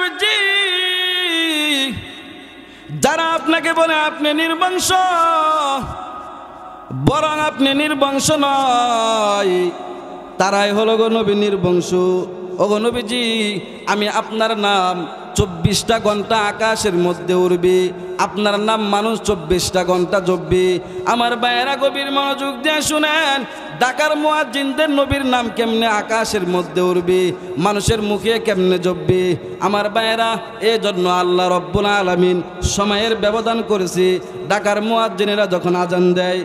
নবীজি যারা আপনাকে বলে আপনি নির্বংশ, বরং আপনি নির্বংশ নয়, তারাই হলো গো নবী নির্বংশ। ও গো নবীজি, আমি আপনার নাম 24টা ঘন্টা আকাশের মধ্যে উড়বে, আপনার নাম মানুষ 24টা ঘন্টা জপবে। আমার ভাইয়েরা গভীর মনোযোগ দিয়ে শুনেন, ঢাকার মুয়াজ্জিনদের নবীর নাম কেমনে আকাশের মধ্যে উড়বে, মানুষের মুখে কেমনে জপবে। আমার ভাইয়েরা, এই জন্য আল্লাহ রব্বুল আলামিন সময়ের ব্যবধান করেছে। ঢাকার মুয়াজ্জিনেরা যখন আজান দেয়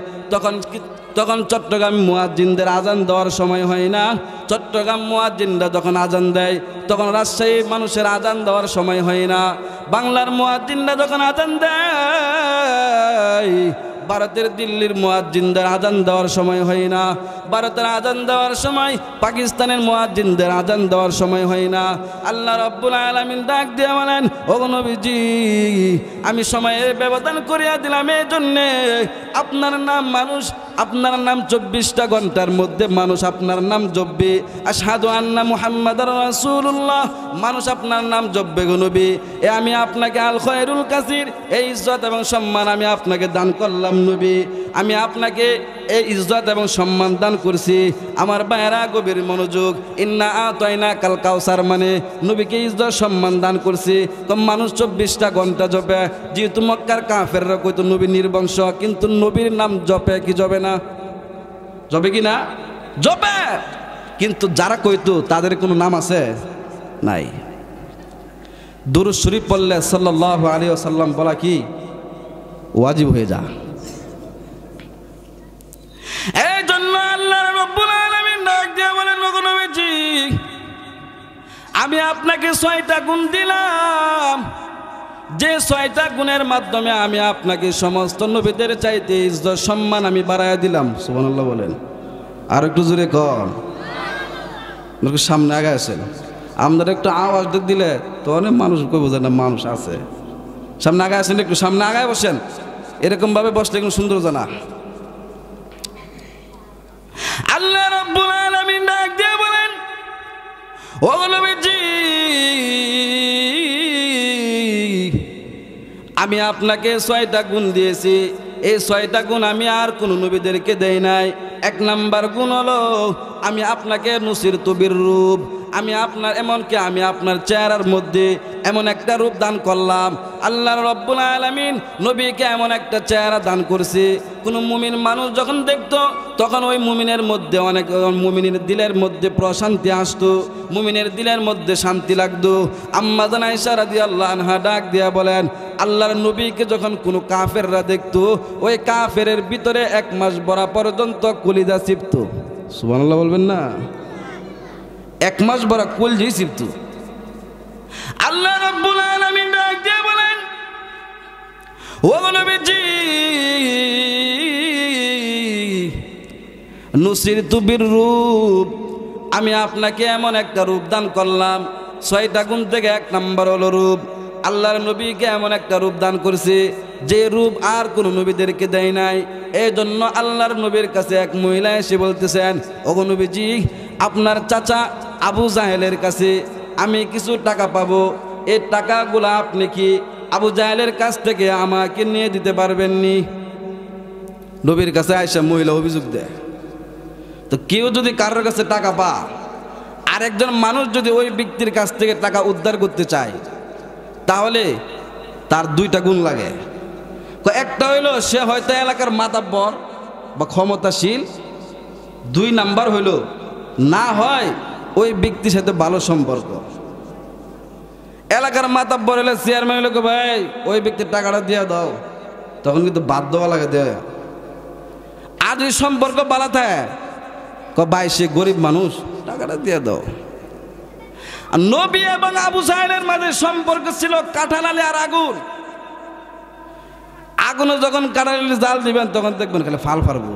তখন চট্টগ্রাম মুয়াজ্জিনদের আজান দেওয়ার সময় হয় না। চট্টগ্রাম মুয়াজ্জিনরা যখন আজান দেয় তখন রাজশাহী মানুষের আজান দেওয়ার সময় হয় না। বাংলার মুয়াজ্জিনরা যখন আজান দেয় ভারতের দিল্লির মুয়াজ্জিনদের আজান দেওয়ার সময় হয় না। ভারতের আজান দেওয়ার সময় পাকিস্তানের মুয়াজ্জিনদের আজান দেওয়ার সময় হয় না। আল্লাহ রাব্বুল আলামিন ডাক দিয়ে বলেন, ও নবীজি, আমি সময়ের ব্যবধান করিয়া দিলাম এই জন্যে আপনার নাম মানুষ, আপনার নাম 24টা ঘন্টার মধ্যে মানুষ আপনার নাম জপবে। আশহাদু আন্না মুহাম্মাদার রাসূলুল্লাহ, মানুষ আপনার নাম জপবে গো নবী। আমি আপনাকে আল খায়রুল কাসির, এই ইজ্জত এবং সম্মান আমি আপনাকে দান করলাম নবী। আমি আপনাকে এই ইজ্জত এবং সম্মান দান করছি। আমার ভাইয়েরা গভীর মনোযোগ, ইন্না আতাইনা কাল কাউসার মানে নবীকে ইজ্জত সম্মান দান করছি। তো মানুষ 24টা ঘন্টা জপে, যেহেতু মক্কার কাফেররা কইতো নবী নির্বংশ, কিন্তু নবীর নাম জপে কি জপে না? জপে কি না? জপে। কিন্তু যারা কইতো তাদের কোনো নাম আছে? নাই। দুরূদ শরীফ পড়লে সাল্লাল্লাহু আলাইহি ওয়াসাল্লাম বলা কি ওয়াজিব হয়ে যা। এই জন্য আল্লাহ রাব্বুল আলামিন ডাক দিয়ে বলেন, ওগো নবীজি, আমি আপনাকে 6টা গুণ দিলাম, যে 6টা গুণের মাধ্যমে আমি আপনাকে সমস্ত নবীদের চাইতে ইজ্জত সম্মান আমি বাড়াইয়া দিলাম। সুবহানাল্লাহ বলেন। আর একটু জোরে কর, সামনে আগে আসেন। আমাদের একটু আওয়াজ দিলে তো অনেক মানুষ কই বোঝে না মানুষ আছে। সামনে আগে আসেন, একটু সামনে আগায় বসেন। এরকম ভাবে বসলে কোনো সুন্দর জানা। আল্লাহ রাব্বুল আলামিন ডাক দিয়ে বলেন, ও নবীজি, আমি আপনাকে 6টা গুণ দিয়েছি। এই 6টা গুণ আমি আর কোনো নবীদেরকে দেই নাই। 1 নাম্বার গুণ হলো আমি আপনাকে নুসিরতু বিররূপ, আমি আপনার এমনকি আমি আপনার চেহারার মধ্যে এমন একটা রূপ দান করলাম। আল্লাহ রাব্বুল আলামিন নবীকে এমন একটা চেহারা দান করছে, কোনো মুমিন মানুষ যখন দেখতো তখন ওই মুমিনের মধ্যে অনেক মুমিনের দিলের মধ্যে প্রশান্তি আসতো, মুমিনের দিলের মধ্যে শান্তি লাগতো। আম্মা জান আয়েশা রাদিয়াল্লাহু আনহা ডাক দিয়া বলেন, আল্লাহর নবীকে যখন কোনো কাফেররা দেখতো, ওই কাফেরের ভিতরে 1 মাস বরা পর্যন্ত কলিজা চিপতো। সুবহানাল্লাহ বলবেন না? 1 মাস বরা কলজি চিপতো। আল্লাহ রাব্বুল আলামিন ডাক দিয়ে বলেন, ও নবীজি, নুসিরতু বিররূপ, আমি আপনাকে এমন একটা রূপ দান করলাম। 6টা গুণ থেকে 1 নাম্বার হলো রূপ। আল্লাহর নবীকে এমন একটা রূপ দান করছে যে রূপ আর কোনো নবীদেরকে দেয় নাই। এই জন্য আল্লাহর নবীর কাছে এক মহিলা এসে বলতেছেন, ওগো নবীজি, আপনার চাচা আবু জাহেলের কাছে আমি কিছু টাকা পাবো, এই টাকাগুলো আপনি কি আবু জাহেলের কাছ থেকে আমাকে নিয়ে দিতে পারবেননি? নবীর কাছে আয়েশা মহিলা অভিযোগ দেয়। তো কেউ যদি কারোর কাছে টাকা পা, আরেকজন মানুষ যদি ওই ব্যক্তির কাছ থেকে টাকা উদ্ধার করতে চায়, তাহলে তার 2টা গুণ লাগে। একটা হইল সে হয়তো এলাকার মাতাব্বর বা ক্ষমতাশীল, 2 নাম্বার হইল না হয় ওই ব্যক্তির সাথে ভালো সম্পর্ক। এলাকার মাতাব্বর হলে চেয়ারম্যান হইলে ভাই ওই ব্যক্তির টাকাটা দিয়ে দাও, তখন কিন্তু বাদ দেওয়া লাগে দেয়। আর যদি সম্পর্ক ভালো থাকে, ভাই সে গরিব মানুষ, টাকাটা দিয়ে দাও। নবী এবং আবু জাহেলের মাঝে সম্পর্ক ছিল কাঁঠালালি আর আগুন। আগুনে যখন কাঁঠালালি জাল দিবেন তখন দেখবেন খালি ফাল ফারবো।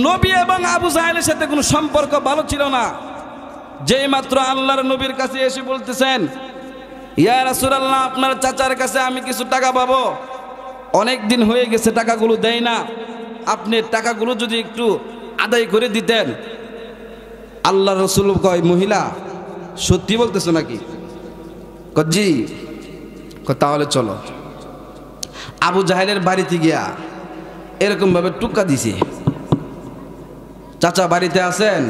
নবী এবং আবু জাহেলের সাথে কোনো সম্পর্ক ভালো ছিল না। যেই মাত্র আল্লাহর নবীর কাছে এসে বলতেছেন, ইয়া রাসূলুল্লাহ, আপনার চাচার কাছে আমি কিছু টাকা পাবো, অনেক দিন হয়ে গেছে টাকাগুলো দেয় না, আপনি টাকাগুলো যদি একটু আদায় করে দিতেন। আল্লাহ রাসূল কয়, মহিলা সত্যি বলতেছো নাকি? জি, তাহলে চলো। আবু জাহেলের বাড়িতে গিয়া এরকম ভাবে টুকা দিছে, চাচা বাড়িতে আছেন?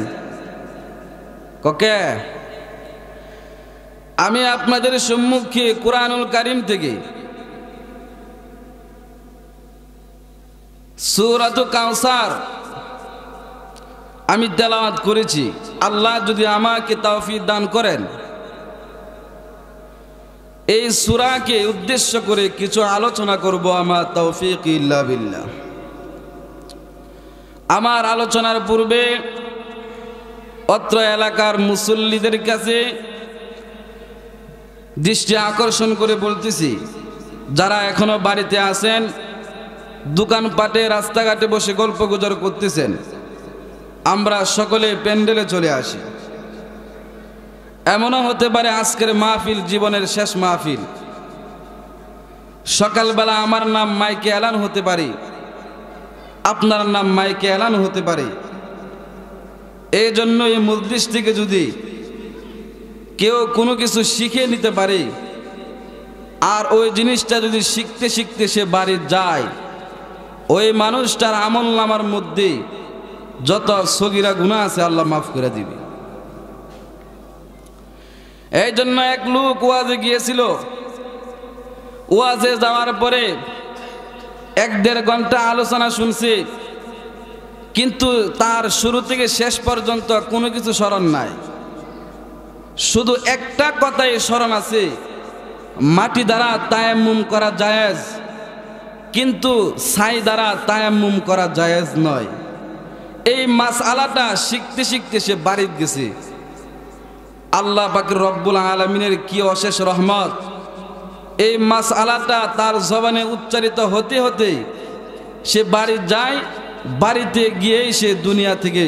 ককে আমি আপনাদের সম্মুখে কুরআনুল কারীম থেকে সূরাতুল কাউসার আমি তেলাওয়াত করেছি। আল্লাহ যদি আমাকে তৌফিক দান করেন, এই সূরাকে উদ্দেশ্য করে কিছু আলোচনা করব। আমার তৌফিক ইল্লা বিল্লাহ। আমার আলোচনার পূর্বে অত্র এলাকার মুসল্লিদের কাছে দৃষ্টি আকর্ষণ করে বলতেছি, যারা এখনো বাড়িতে আছেন, দোকানপাটে রাস্তাঘাটে বসে গল্প গুজব করতেছেন, আমরা সকলে প্যান্ডেলে চলে আসি। এমনও হতে পারে আজকের মাহফিল জীবনের শেষ মাহফিল। সকালবেলা আমার নাম মাইকে এলান হতে পারে, আপনার নাম মাইকে এলান হতে পারে। এই জন্য এই মজলিস থেকে যদি কেউ কোনো কিছু শিখে নিতে পারে, আর ওই জিনিসটা যদি শিখতে শিখতে সে বাড়ি যায়, ওই মানুষটার আমলনামার মধ্যে যত সগীরা গুনাহ আছে আল্লাহ মাফ করে দিবে। এই জন্য এক লোক ওয়াজে গিয়েছিল। ওয়াজে যাওয়ার পরে 1-1.5 ঘন্টা আলোচনা শুনছে, কিন্তু তার শুরু থেকে শেষ পর্যন্ত কোনো কিছু স্মরণ নাই। শুধু একটা কথাই স্মরণ আছে, মাটি দ্বারা তায়াম্মুম করা জায়েজ, কিন্তু ছাই দ্বারা তায়াম্মুম করা জায়েজ নয়। এই মাসআলাটা শিখতে শিখতে সে বাড়িতে গেছে। আল্লাহ পাকের রব্বুল আলামিনের কি অশেষ রহমত, এই মাসআলাটা তার জবানে উচ্চারিত হতে হতে সে বাড়ি যায়। বাড়িতে গিয়েই সে দুনিয়া থেকে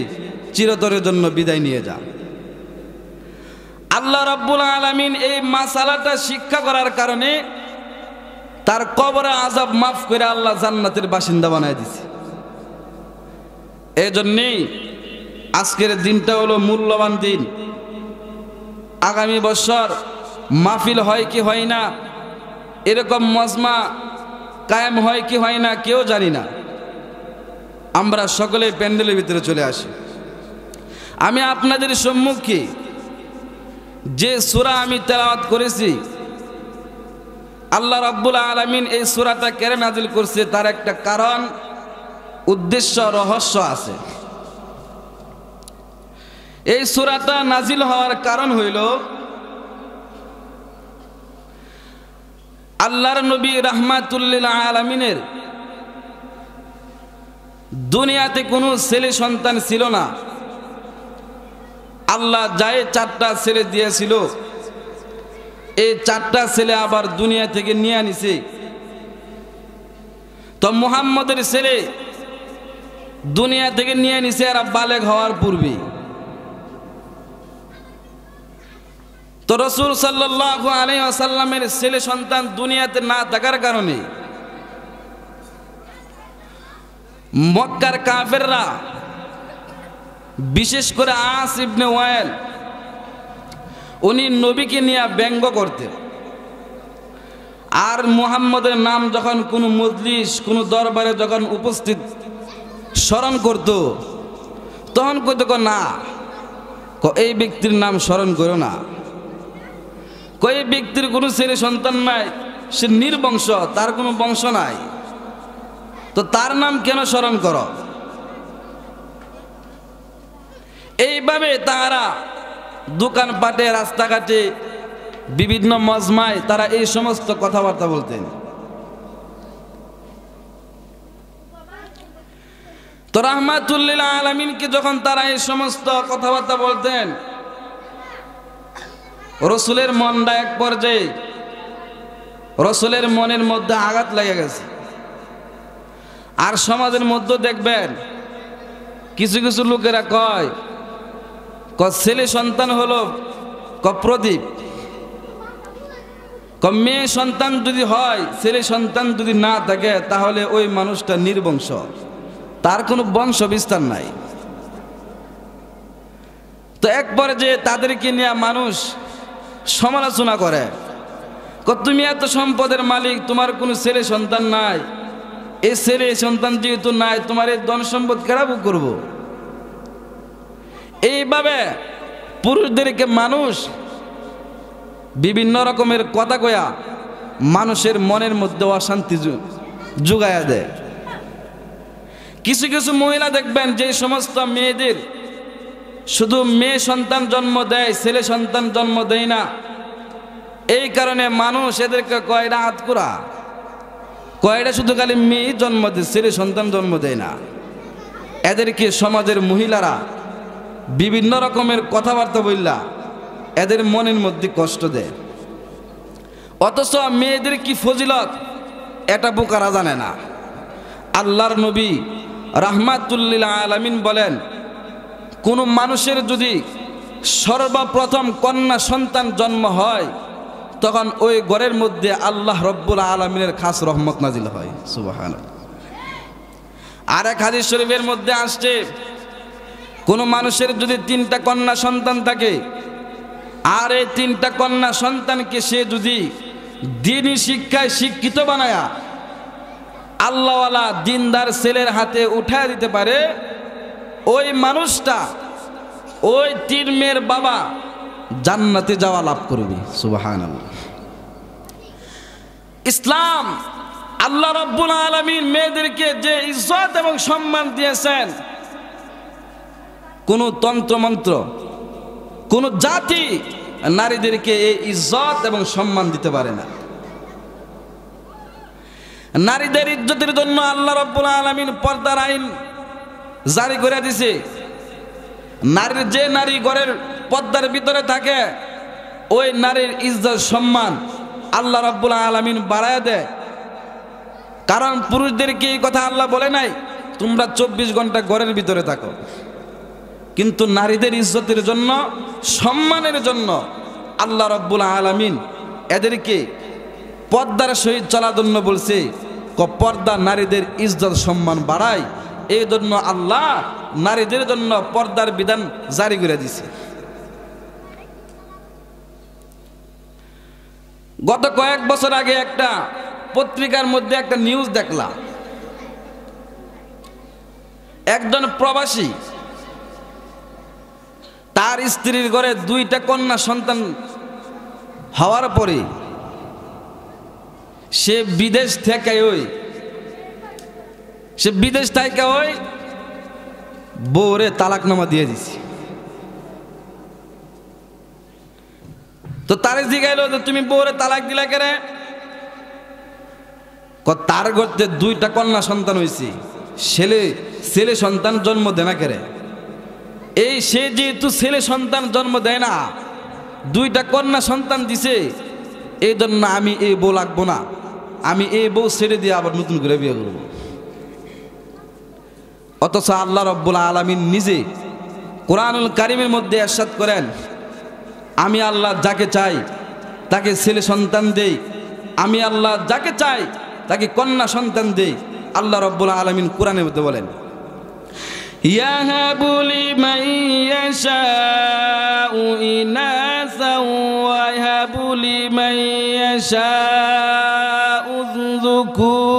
চিরতরের জন্য বিদায় নিয়ে যায়। আল্লাহ রব্বুল আলামিন এই মাসআলাটা শিক্ষা করার কারণে তার কবরে আযাব মাফ করে আল্লাহ জান্নাতের বাসিন্দা বানায় দিয়েছে। এই জন্যেই আজকের দিনটা হলো মূল্যবান দিন। আগামী বছর মাহফিল হয় কি হয় না, এরকম মজমা কায়েম হয় কি হয় না কেউ জানি না। আমরা সকলে প্যান্ডেলের ভিতরে চলে আসি। আমি আপনাদের সম্মুখে যে সূরা আমি তেলাওয়াত করেছি, আল্লাহ রাব্বুল আলামিন এই সূরাটা কেন নাজিল করছে তার একটা কারণ, উদ্দেশ্য, রহস্য আছে। এই সূরাটা নাজিল হওয়ার কারণ হইল আল্লাহর নবী রাহমাতুল লিল আলামিনের দুনিয়াতে কোনো ছেলে সন্তান ছিল না। আল্লাহ যাই 4টা ছেলে দিয়েছিল, এই 4টা ছেলে আবার দুনিয়া থেকে নিয়ে আনিছে। তো মুহাম্মদের ছেলে দুনিয়া থেকে নিয়ে নিছে এরা বালেগ হওয়ার পূর্বে। তো রাসূল সাল্লাল্লাহু আলাইহি ওয়াসাল্লামের ছেলে সন্তান দুনিয়াতে না থাকার কারণে মক্কার কাফেররা, বিশেষ করে আস ইবনে ওয়াইল, উনি নবীকে নিয়ে ব্যঙ্গ করতেন। আর মুহাম্মদের নাম যখন কোনো মজলিস, কোনো দরবারে যখন উপস্থিত স্মরণ করত, তখন কইতো না, এই ব্যক্তির নাম স্মরণ করো না, এই ব্যক্তির কোনো ছেলে সন্তান নাই, সে নির্বংশ, তার কোনো বংশ নাই, তো তার নাম কেন স্মরণ করো? এইভাবে তারা দোকানপাটে, রাস্তাঘাটে, বিভিন্ন মজমায় তারা এই সমস্ত কথাবার্তা বলতেন। তো রাহমাতুল লিল আলামিনকে যখন তারা এই সমস্ত কথাবার্তা বলতেন, রসুলের মনটা এক পর্যায়ে, রসুলের মনের মধ্যে আঘাত লেগে গেছে। আর সমাজের মধ্যে দেখবেন কিছু কিছু লোকেরা কয় ছেলে সন্তান হলো প্রদীপ, মেয়ে সন্তান যদি হয়, ছেলে সন্তান যদি না থাকে, তাহলে ওই মানুষটা নির্বংশ, তার কোনো বংশ বিস্তার নাই। তো এক পর্যায়ে তাদেরকে নিয়ে মানুষ সমালোচনা করে, তুমি এত সম্পদের মালিক, তোমার কোনো ছেলে সন্তান নাই, এই ছেলে সন্তান যেহেতু নাই, তোমার এই ধন সম্পদ কেরাবো করব। এইভাবে পুরুষদেরকে মানুষ বিভিন্ন রকমের কথা কয়া মানুষের মনের মধ্যে অশান্তি জুগায়া দেয়। কিছু কিছু মহিলা দেখবেন যে সমস্ত মেয়েদের শুধু মেয়ে সন্তান জন্ম দেয়, ছেলে সন্তান জন্ম দেয় না, এই কারণে মানুষ এদেরকে কয়টা আতকুরা, কয়টা শুধু খালি মেয়ে জন্ম দেয়, ছেলে সন্তান জন্ম দেয় না। এদেরকে সমাজের মহিলারা বিভিন্ন রকমের কথাবার্তা বললা এদের মনের মধ্যে কষ্ট দেয়। অথচ মেয়েদের কি ফজিলত এটা বোকারা জানে না। আল্লাহর নবী রাহমাতুল্লিল আলামিন বলেন, কোন মানুষের যদি সর্বপ্রথম কন্যা সন্তান জন্ম হয় তখন ওই ঘরের মধ্যে আল্লাহ রব্বুল আলামিনের খাস রহমত নাজিল হয়। সুবহানাল্লাহ। আর এক হাদিস শরীফের মধ্যে আসছে, কোন মানুষের যদি 3টা কন্যা সন্তান থাকে আর এই 3টা কন্যা সন্তানকে সে যদি দ্বীনি শিক্ষায় শিক্ষিত বানায়া আল্লাহওয়ালা দিনদার ছেলের হাতে উঠায় দিতে পারে, ওই মানুষটা ওই 3 মেয়ের বাবা জান্নাতে যাওয়া লাভ করবে। সুবহানাল্লাহ। ইসলাম আল্লাহ রাব্বুল আলামিন মেয়েদেরকে যে ইজ্জত এবং সম্মান দিয়েছেন, কোন তন্ত্রমন্ত্র কোন জাতি নারীদেরকে এই ইজ্জত এবং সম্মান দিতে পারে না। নারীদের ইজ্জতের জন্য আল্লাহ রাব্বুল আলামিন পর্দার আইন জারি করে দিয়েছে। যে নারী ঘরের পর্দার ভিতরে থাকে ওই নারীর ইজ্জত সম্মান আল্লাহ রাব্বুল আলামিন বাড়ায় দেয়। কারণ পুরুষদেরকে এই কথা আল্লাহ বলে নাই তোমরা 24 ঘন্টা ঘরের ভিতরে থাকো, কিন্তু নারীদের ইজ্জতের জন্য সম্মানের জন্য আল্লাহ রাব্বুল আলামিন এদেরকে পর্দার সহিত চলার জন্য বলছে। পর্দা নারীদের ইজ্জত সম্মান বাড়ায়, এই জন্য আল্লাহ নারীদের জন্য পর্দার বিধান জারি করে দিয়েছে। গত কয়েক বছর আগে একটা পত্রিকার মধ্যে একটা নিউজ দেখলাম, একজন প্রবাসী তার স্ত্রীর ঘরে 2টা কন্যা সন্তান হওয়ার পরে সে বিদেশ থেকে বউরে তালাকনামা দিয়ে দিছে। তো তারে জিগাইলো যে তুমি বউরে তালাক দিলা কেন? তার ঘরতে 2টা কন্যা সন্তান হয়েছে, ছেলে সন্তান জন্ম দেয় না কেন? এই সে যেহেতু ছেলে সন্তান জন্ম দেয় না, 2টা কন্যা সন্তান দিছে, এই জন্য আমি এই বউ লাগবো না, আমি এই বউ ছেড়ে দিয়ে আবার নতুন করে বিয়ে করব। অথচ আল্লাহ রাব্বুল আলামিন নিজে কোরআনুল কারীমের মধ্যে ইরশাদ করেন, আমি আল্লাহ যাকে চাই তাকে ছেলে সন্তান দেই, আমি আল্লাহ যাকে চাই তাকে কন্যা সন্তান দেই। আল্লাহ রাব্বুল আলামিন কোরআনের মধ্যে বলেন, ইয়াহাবু লিমান ইয়াশাউ ইনাসা ওয়া ইয়াহাবু লিমান ইয়াশাউ যুকুর।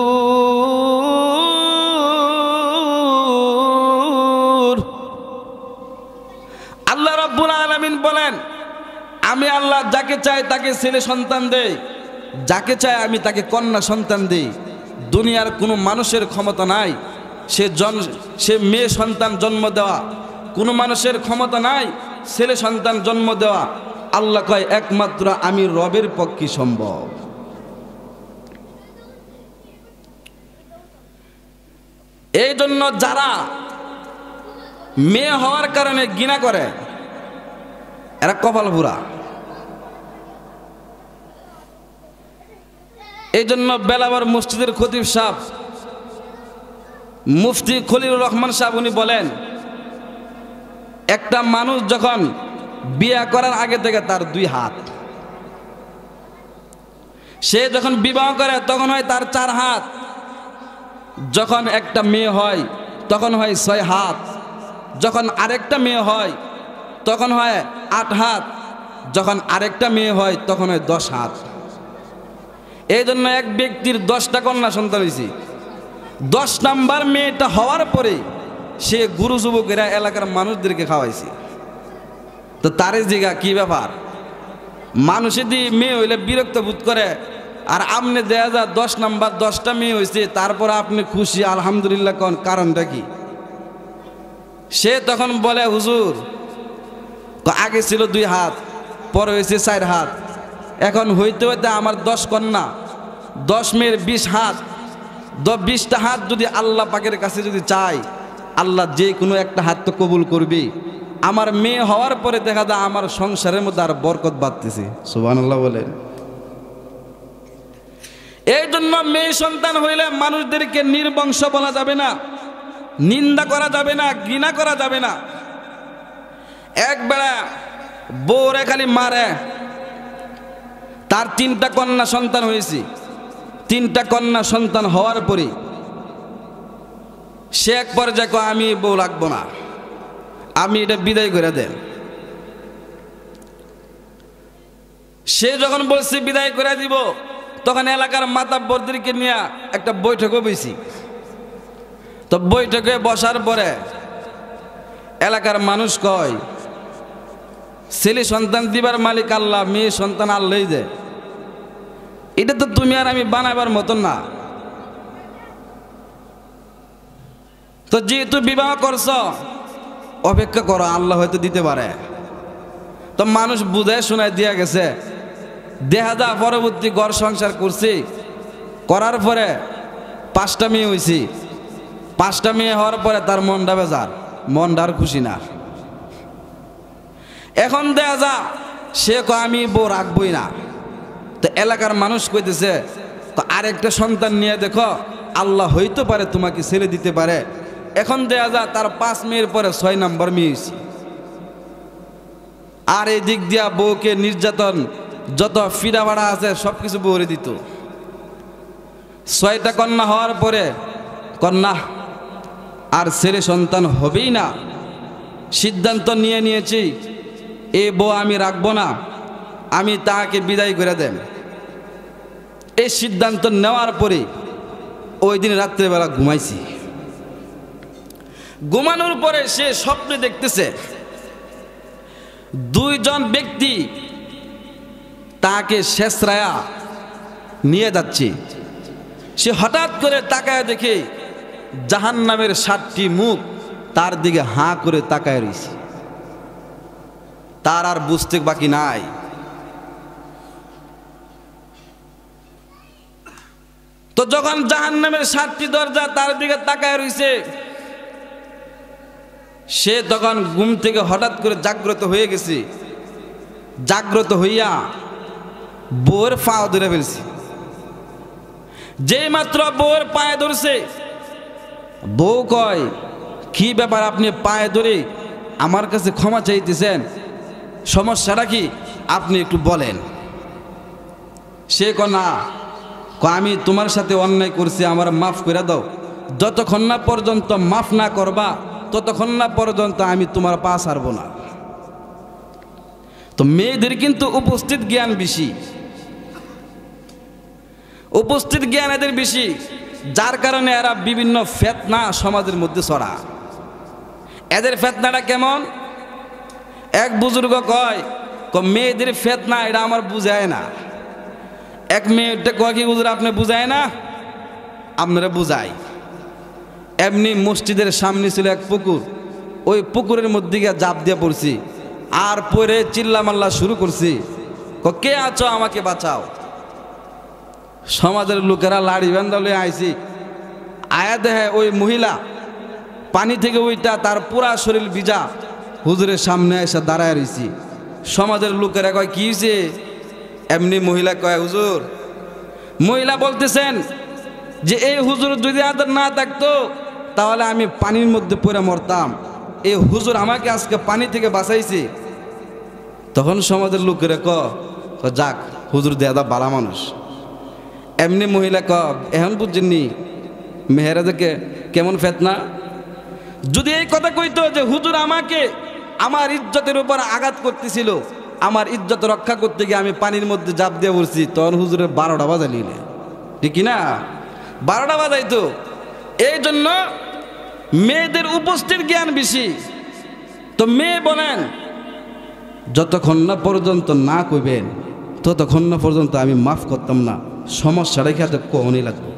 আল্লাহ রাব্বুল আলামিন বলেন, আমি আল্লাহ যাকে চাই তাকে ছেলে সন্তান দেই, যাকে চাই আমি তাকে কন্যা সন্তান দেই। দুনিয়ার কোনো মানুষের ক্ষমতা নাই সে মেয়ে সন্তান জন্ম দেওয়া, কোনো মানুষের ক্ষমতা নাই ছেলে সন্তান জন্ম দেওয়া। আল্লাহ কয় একমাত্র আমি রবের পক্ষে সম্ভব। এই জন্য যারা মেয়ে হওয়ার কারণে ঘৃণা করে এরা কপাল পুরা। এই জন্য বেলাবার মসজিদের খতিব সাহেব মুফতি খলিলুর রহমান সাহেব উনি বলেন, একটা মানুষ যখন বিয়ে করার আগে থেকে তার 2 হাত, সে যখন বিবাহ করে তখন হয় তার 4 হাত, যখন একটা মেয়ে হয় তখন হয় 6 হাত, যখন আরেকটা মেয়ে হয় তখন হয় 8 হাত, যখন আরেকটা মেয়ে হয় তখন হয় 10 হাত। এই জন্য এক ব্যক্তির 10টা কন্যা সন্তান হয়েছে। 10 নাম্বার মেয়েটা হওয়ার পরে সে গুরু যুবকেরা এলাকার মানুষদেরকে খাওয়াইছে। তো তারে জিগা কি ব্যাপার, মানুষের দিয়ে মেয়ে হইলে বিরক্ত বোধ করে, আর আপনি দেয়া যা 10 নাম্বার 10টা মেয়ে হয়েছে, তারপর আপনি খুশি আলহামদুলিল্লাহ কোন কারণটা কি? সে তখন বলে, হুজুর আগে ছিল 2 হাত, পরে হয়েছে 4 হাত, এখন হইতে হইতে আমার 10 কন্যা, 10 মেয়ের 20 হাত, 20টা হাত যদি আল্লাহ পাকের কাছে যদি চাই, আল্লাহ যে কোনো একটা হাত তো কবুল করবে। আমার মেয়ে হওয়ার পরে দেখা যায় আমার সংসারের মধ্যে আর বরকত বাড়তেছে। সুবহানাল্লাহ বলেন। এই জন্য মেয়ে সন্তান হইলে মানুষদেরকে নির্বংশ বলা যাবে না, নিন্দা করা যাবে না, ঘৃণা করা যাবে না। একবেলা বউরে খালি মারে, তার 3টা কন্যা সন্তান হয়েছে। 3টা কন্যা সন্তান হওয়ার পরে সে এক পর্যায়ে কয়, আমি বউ রাখবো না, আমি এটা বিদায় করে দেন। সে যখন বলছে বিদায় করে দিব, তখন এলাকার মাতাব্বরদেরকে নিয়ে একটা বৈঠকও বইছি। তো বৈঠকে বসার পরে এলাকার মানুষ কয়, ছেলে সন্তান দিবার মালিক আল্লাহ, মেয়ে সন্তান আল্লাহই দেয়, এটা তো তুমি আর আমি বানাবার মতন না। তো যেহেতু বিবাহ করছ, অপেক্ষা করো, আল্লাহ হয়তো দিতে পারে। তো মানুষ বুঝে শোনায় দিয়া গেছে। দেখা যা পরবর্তী ঘর সংসার করছি, করার পরে 5টা মেয়ে হয়েছি। 5টা মেয়ে হওয়ার পরে তার মনটা বেজার, মনটা আর খুশি না। এখন দেখা যা সে কয় আমি বউ রাখবই না। তো এলাকার মানুষ কইতেছে, তো আরেকটা সন্তান নিয়ে দেখো, আল্লাহ হইতে পারে তোমাকে ছেলে দিতে পারে। এখন দেখা যা তার 5 মেয়ের পরে 6 নাম্বার মেয়ে হয়েছে। আর এই দিক দিয়া বউকে নির্যাতন, যত ফিরা ভাড়া আছে সবকিছু বউরে দিত। 6টা কন্যা হওয়ার পরে কন্যা আর ছেলে সন্তান হবেই না। সিদ্ধান্ত নিয়ে নিয়েছি, এই বউ আমি রাখবো না, আমি তাকে বিদায় করে দেন। এই সিদ্ধান্ত নেওয়ার পরে ওই দিন রাত্রেবেলা ঘুমাইছি। ঘুমানোর পরে সে স্বপ্নে দেখতেছে 2 জন ব্যক্তি তাকে শেষরায়া নিয়ে যাচ্ছে। সে হঠাৎ করে তাকায় দেখে জাহান্নামের 7টি মুখ তার দিকে হাঁ করে তাকায় রয়েছে। তার আর বুঝতে বাকি নাই। তো যখন জাহান্নামের 7টি দরজা তার দিকে তাকায় রয়েছে, সে তখন ঘুম থেকে হঠাৎ করে জাগ্রত হয়ে গেছে। জাগ্রত হইয়া বউয়ের পা ধরে ফেলছে। যেই মাত্র বউয়ের পায়ে ধরছে, বউ কয়, কি ব্যাপার আপনি পায়ে ধরে আমার কাছে ক্ষমা চাইতেছেন, সমস্যাটা কি আপনি একটু বলেন। সে কয় না, আমি তোমার সাথে অন্যায় করছি, আমার মাফ করে দাও। যতক্ষণ না পর্যন্ত মাফ না করবা, ততক্ষণ না পর্যন্ত আমি তোমার পা ছাড়ব না। তো মেয়েদের কিন্তু উপস্থিত জ্ঞান বেশি, উপস্থিত জ্ঞান এদের বেশি, যার কারণে এরা বিভিন্ন ফিতনা সমাজের মধ্যে ছড়া। এদের ফিতনাটা কেমন? এক বুজুর্গ কয়, মেয়েদের ফিতনা এটা আমার বুঝায় না। এক মেয়েটা কয়, কি হুজুর আপনি বুঝায় না? আপনারা বুঝাই। এমনি মসজিদের সামনে ছিল এক পুকুর, ওই পুকুরের মধ্যে গিয়ে জাপ দিয়ে পড়ছি, আর পরে চিল্লা মাল্লা শুরু করছি, কে আছো আমাকে বাঁচাও। সমাজের লোকেরা লাড়ি বান্ধা লয়ে আইছি। আয়া দেখে ওই মহিলা পানি থেকে ওইটা তার পুরা শরীর ভিজা হুজুরের সামনে এসে দাঁড়ায় রয়েছি। সমাজের লোকেরা কয়, কি হয়েছে? এমনি মহিলা কয়, হুজুর। মহিলা বলতেছেন যে এই হুজুর যদি আদর না থাকতো তাহলে আমি পানির মধ্যে পড়ে মরতাম, এই হুজুর আমাকে আজকে পানি থেকে বাঁচাইছে। তখন সমাজের লোকেরা যাক, হুজুর দেয়া বালা মানুষ। এমনি মহিলা এখন বুঝছেননি মেহেরাজকে কেমন ফিতনা। যদি এই কথা কইতো যে হুজুর আমাকে আমার ইজ্জতের উপর আঘাত করতেছিল, আমার ইজ্জত রক্ষা করতে গিয়ে আমি পানির মধ্যে জাপ দিয়ে পড়ছি, তখন হুজুরের 12টা বাজালি না, ঠিক না? 12টা বাজাইতো। এই জন্য মেয়েদের উপস্থিত জ্ঞান বেশি। তো মেয়ে বলেন, যতক্ষণ না পর্যন্ত না কইবেন ততক্ষণ না পর্যন্ত আমি মাফ করতাম না, সমস্যা রেখে তো কখনই লাগবে।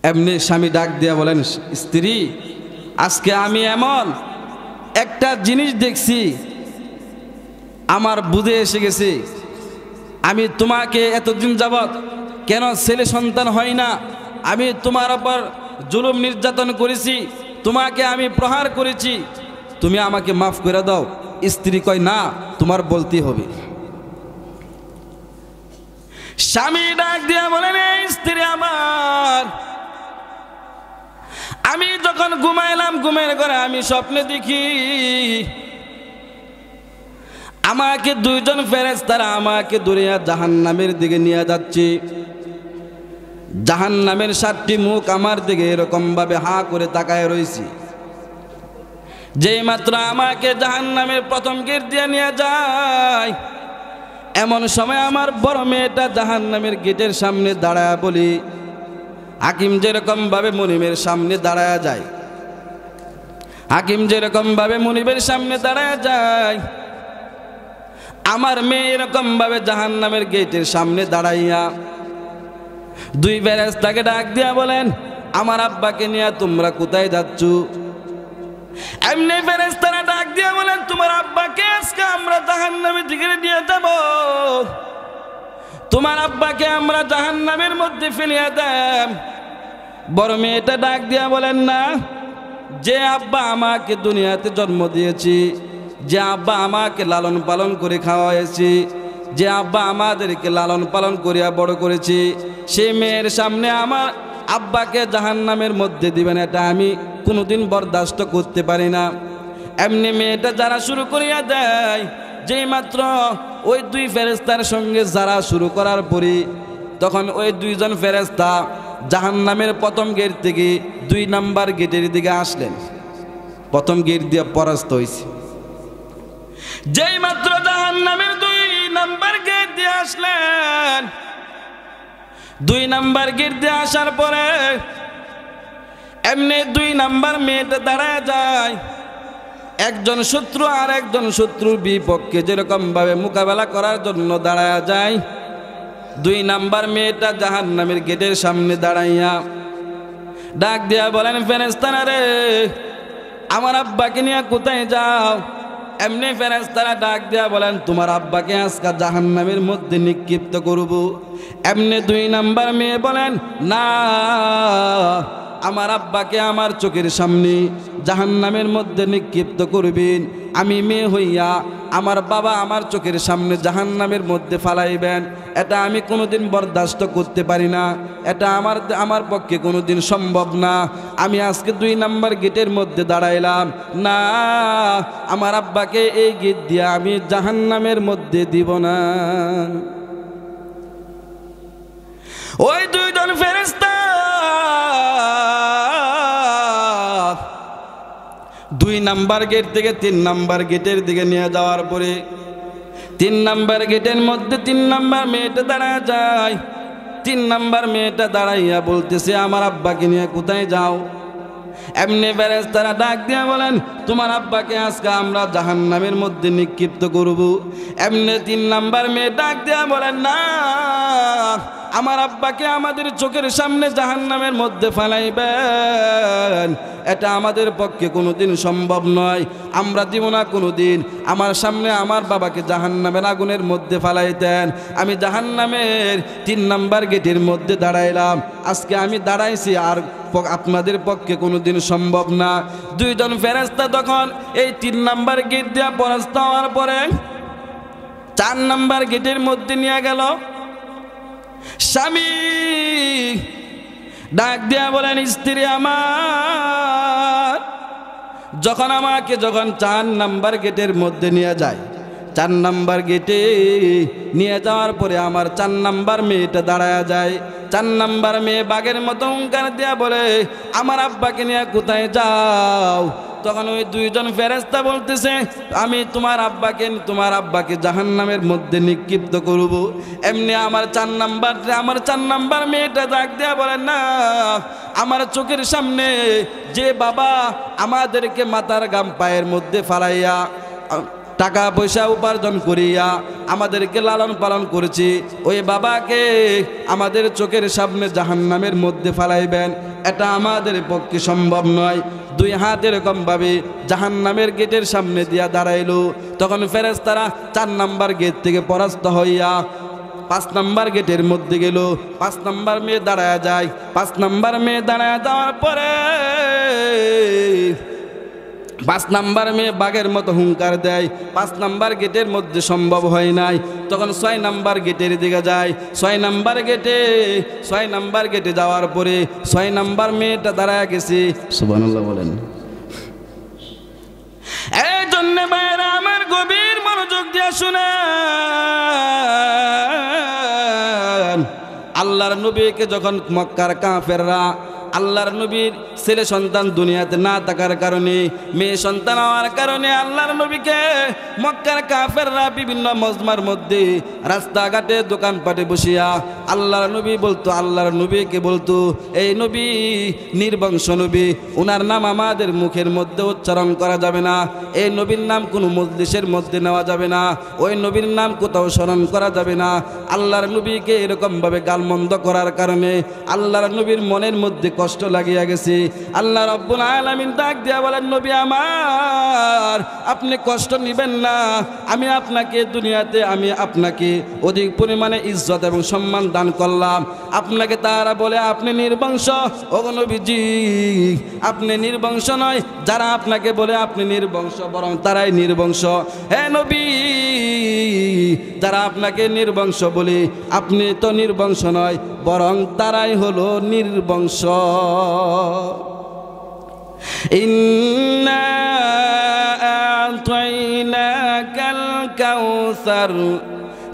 এমনি স্বামী ডাক দিয়া বলেন, স্ত্রী আজকে আমি এমন একটা জিনিস দেখছি, আমার বুঝে এসে গেছে, আমি তোমাকে এতদিন যাবৎ কেন ছেলে সন্তান হয় না, আমি তোমার উপর জুলুম নির্যাতন করেছি, তোমাকে আমি প্রহার করেছি, তুমি আমাকে মাফ করে দাও। স্ত্রী কয়, না, তোমার বলতে হবে। স্বামী ডাক দিয়া বলেন, স্ত্রী আমার, আমি যখন ঘুমাইলাম ঘুমের ঘরে আমি স্বপ্নে দেখি আমাকে দুইজন ফেরেশতারা আমাকে দুনিয়া জাহান্নামের দিকে নিয়ে যাচ্ছে। জাহান্নামের 7টি মুখ আমার দিকে এরকম ভাবে হা করে তাকায় রয়েছে। যেই মাত্র আমাকে জাহান্নামের প্রথম গেট দিয়ে নিয়ে যায়, এমন সময় আমার বড় মেয়েটা জাহান্নামের গেটের সামনে দাঁড়ায় বলি, হাকিম যেরকম ভাবে মনিবের সামনে দাঁড়ায় যায়, হাকিম যেরকম ভাবে মনিবের সামনে দাঁড়ায় যায়, আমার মেয়ে এরকম ভাবে জাহান্নামের গেটের সামনে দাঁড়াইয়া দুই ফেরেশতাকে ডাক দিয়া বলেন, আমার আব্বাকে নিয়ে তোমরা কোথায় যাচ্ছ? এমনি ফেরেশতারা ডাক দিয়া বলেন, তোমার আব্বাকে আজকে আমরা জাহান্নামের দিকে নিয়ে যাব, তোমার আব্বাকে আমরা জাহান্নামের মধ্যে ফেলিয়ে দেব। বড় মেয়েটা ডাক দিয়া বলেন, না, যে আব্বা আমাকে দুনিয়াতে জন্ম দিয়েছি, যে আব্বা আমাকে লালন পালন করে খাওয়াইছি, যে আব্বা আমাদেরকে লালন পালন করিয়া বড় করেছি, সেই মেয়ের সামনে আমার আব্বাকে জাহান্নামের মধ্যে দিবেন, এটা আমি কোনোদিন বরদাস্ত করতে পারি না। এমনি মেয়েটা যারা শুরু করিয়া দেয়, যেই মাত্র ওই দুই ফেরেশতার সঙ্গে যারা শুরু করার পরই তখন ওই দুইজন ফেরেশতা জাহান্নামের প্রথম গেট থেকে 2 নাম্বার গেটের দিকে আসলেন। প্রথম গেট দিয়ে পরাস্ত হয়েছে। যেই মাত্র জাহান্নামের 2 নাম্বার গেট দিয়ে আসলেন, 2 নাম্বার গেট দিয়ে আসার পরে এমনি 2 নাম্বার মেয়েটা দাঁড়ায় যায়। একজন শত্রু আর একজন শত্রুর বিপক্ষে যেরকম ভাবে মোকাবেলা করার জন্য দাঁড়ায় যায়, 2 নাম্বার মেয়েটা জাহান্নামের গেটের সামনে দাঁড়াইয়া ডাক দিয়া বলেন, ফেরেশতারা রে, আমার আব্বাকে নিয়ে কোথায় যাও? এমনি ফেরেশতারা ডাক দিয়া বলেন, তোমার আব্বাকে আজকে জাহান্নামের মধ্যে নিক্ষিপ্ত করব। এমনি 2 নাম্বার মেয়ে বলেন, না, আমার আব্বাকে আমার চোখের সামনে জাহান্নামের মধ্যে নিক্ষিপ্ত করবেন, আমি মেয়ে হইয়া আমার বাবা আমার চোখের সামনে জাহান্নামের মধ্যে ফালাইবেন, এটা আমি কোনোদিন বরদাস্ত করতে পারি না, এটা আমার পক্ষে কোনোদিন সম্ভব না। আমি আজকে 2 নাম্বার গেটের মধ্যে দাঁড়াইলাম, না, আমার আব্বাকে এই গেট দিয়ে আমি জাহান্নামের মধ্যে দিব না। ওই 2 জন ফেরেশতা 2 নাম্বার গেট থেকে 3 নাম্বার গেটের দিকে নিয়ে যাওয়ার পরে 3 নাম্বার গেটের মধ্যে 3 নাম্বার মেয়েটা দাঁড়ায় যায়। 3 নাম্বার মেয়েটা দাঁড়াইয়া বলতেছে, আমার আব্বাকে নিয়ে কোথায় যাও? এমনি ফেরেশতারা ডাক দিয়া বলেন, তোমার আব্বাকে আজকে আমরা জাহান্নামের মধ্যে নিক্ষিপ্ত করব। এমনি 3 নাম্বার মেয়ে ডাক দিয়া বলেন, না, আমার আব্বাকে আমাদের চোখের সামনে জাহান্নামের মধ্যে ফেলাইবেন, এটা আমাদের পক্ষে কোনোদিন সম্ভব নয়, আমরা দিব না কোনোদিন। আমার সামনে আমার বাবাকে জাহান্নামের আগুনের মধ্যে ফেলাইতেন, আমি জাহান্নামের 3 নাম্বার গেটের মধ্যে দাঁড়াইলাম, আজকে আমি দাঁড়াইছি, আর আপনাদের পক্ষে কোনোদিন সম্ভব না। 2 জন ফেরেশতা তখন এই 3 নাম্বার গেট দিয়ে পরাস্ত হওয়ার পরে 4 নাম্বার গেটের মধ্যে নিয়ে গেল। স্বামী ডাক দিয়া বলেন, স্ত্রী আমার, যখন আমাকে 4 নাম্বার গেটের মধ্যে নিয়ে যায়, 4 নাম্বার গেটে নিয়ে যাওয়ার পরে আমার 4 নাম্বার মেয়েটা দাঁড়ায় যায়। 4 নাম্বার মেয়ে বাঘের মতো হুঙ্কার দিয়া বলে, আমার আব্বাকে নিয়ে কোথায় যাও? তখন ওই দুইজন ফেরেশতা বলতেছে আমি তোমার আব্বাকে জাহান্নামের মধ্যে নিক্ষিপ্ত করব। এমনি আমার 4 নাম্বার মেয়েটা ডাক দেয়া বলে না, আমার চোখের সামনে যে বাবা আমাদেরকে মাথার গাম পায়ের মধ্যে ফালাইয়া টাকা পয়সা উপার্জন করিয়া আমাদেরকে লালন পালন করেছি, ওই বাবাকে আমাদের চোখের সামনে জাহান্নামের মধ্যে ফালাইবেন, এটা আমাদের পক্ষে সম্ভব নয়। 2 হাত এরকম ভাবে জাহান্নামের গেটের সামনে দিয়া দাঁড়াইল। তখন ফেরেশতারা 4 নাম্বার গেট থেকে পরাস্ত হইয়া 5 নাম্বার গেটের মধ্যে গেল। 5 নাম্বার মেয়ে দাঁড়ায় যায়। 5 নাম্বার মেয়ে দাঁড়ায় যাওয়ার পরে 5 নাম্বার মেয়ে বাঘের মতো হুঙ্কার দেয়। 5 নাম্বার গেটের মধ্যে সম্ভব হয় নাই। তখন 6 নাম্বার গেটের দিকে যায়। 6 নাম্বার গেটে যাওয়ার পরে 6 নাম্বার মেয়েটা দাঁড়ায় গেছে। সুবহানাল্লাহ বলেন। এই জন্য ভাইরা আমার গভীর মনোযোগ দিয়ে শুনেন, আল্লাহর নবীকে যখন মক্কার কাফেররা আল্লাহর নবীর ছেলে সন্তান দুনিয়াতে না থাকার কারণে, মেয়ে সন্তান হওয়ার কারণে আল্লাহর নবীকে মক্কার কাফেররা বিভিন্ন মজমার মধ্যে রাস্তাঘাটে দোকানপাটে বসিয়া আল্লাহর নবীকে বলতো এই নবী নির্বংশ নবী, ওনার নাম আমাদের মুখের মধ্যে উচ্চারণ করা যাবে না, এই নবীর নাম কোনো মজলিসের মধ্যে নেওয়া যাবে না, ওই নবীর নাম কোথাও স্মরণ করা যাবে না। আল্লাহর নবীকে এরকমভাবে গালমন্দ করার কারণে আল্লাহর নবীর মনের মধ্যে কষ্ট লাগিয়া গেছে। আল্লাহ রাব্বুল আলামিন ডাক দিয়া বলেন, নবী আমার আপনি কষ্ট নিবেন না, আমি আপনাকে দুনিয়াতে আপনাকে অধিক পরিমাণে ইজ্জত এবং সম্মান দান করলাম। আপনাকে তারা বলে আপনি নির্বংশ, ওগো নবীজি আপনি নির্বংশ নয়, যারা আপনাকে বলে আপনি নির্বংশ বরং তারাই নির্বংশ। হে নবী, যারা আপনাকে নির্বংশ বলে আপনি তো নির্বংশ নয়, বরং তারাই হলো নির্বংশ। ইন্না আ'তাইনাকাল কাউসার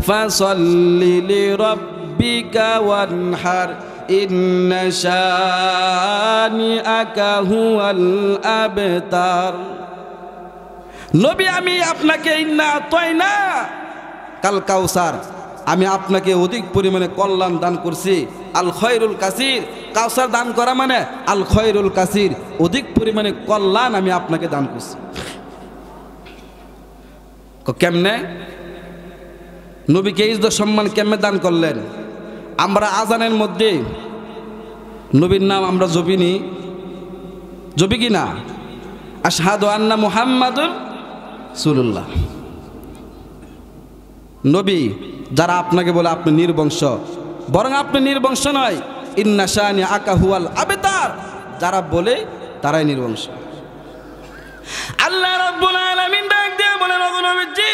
ফাসাল্লি লিরাব্বিকা ওয়ানহার ইন্না শানিআকা হুয়াল আবতার। নবী আমি আপনাকে ইন্না আ'তাইনা কাল কাউসার, আমি আপনাকে অধিক পরিমাণে কল্যাণ দান করছি। আল খয়রুল কাসির, কাউসার দান করা মানে আল খয়রুল কাসির, অধিক পরিমাণে কল্যাণ আমি আপনাকে দান করছি। কেমনে নবীকে ইজ্জত সম্মান কেমনে দান করলেন? আমরা আজানের মধ্যে নবীর নাম আমরা জপি কি না? আশহাদু আন্না মুহাম্মাদুর রাসূলুল্লাহ। নবী যারা আপনাকে বলে আপনি নির্বংশ, বরং আপনি নির্বংশ নয়, ইন্না শানিআকা হুয়াল আবতার, যারা বলে তারাই নির্বংশ। আল্লাহ রাব্বুল আলামিন ডাক দিয়ে বলেন, ওগো নবীজি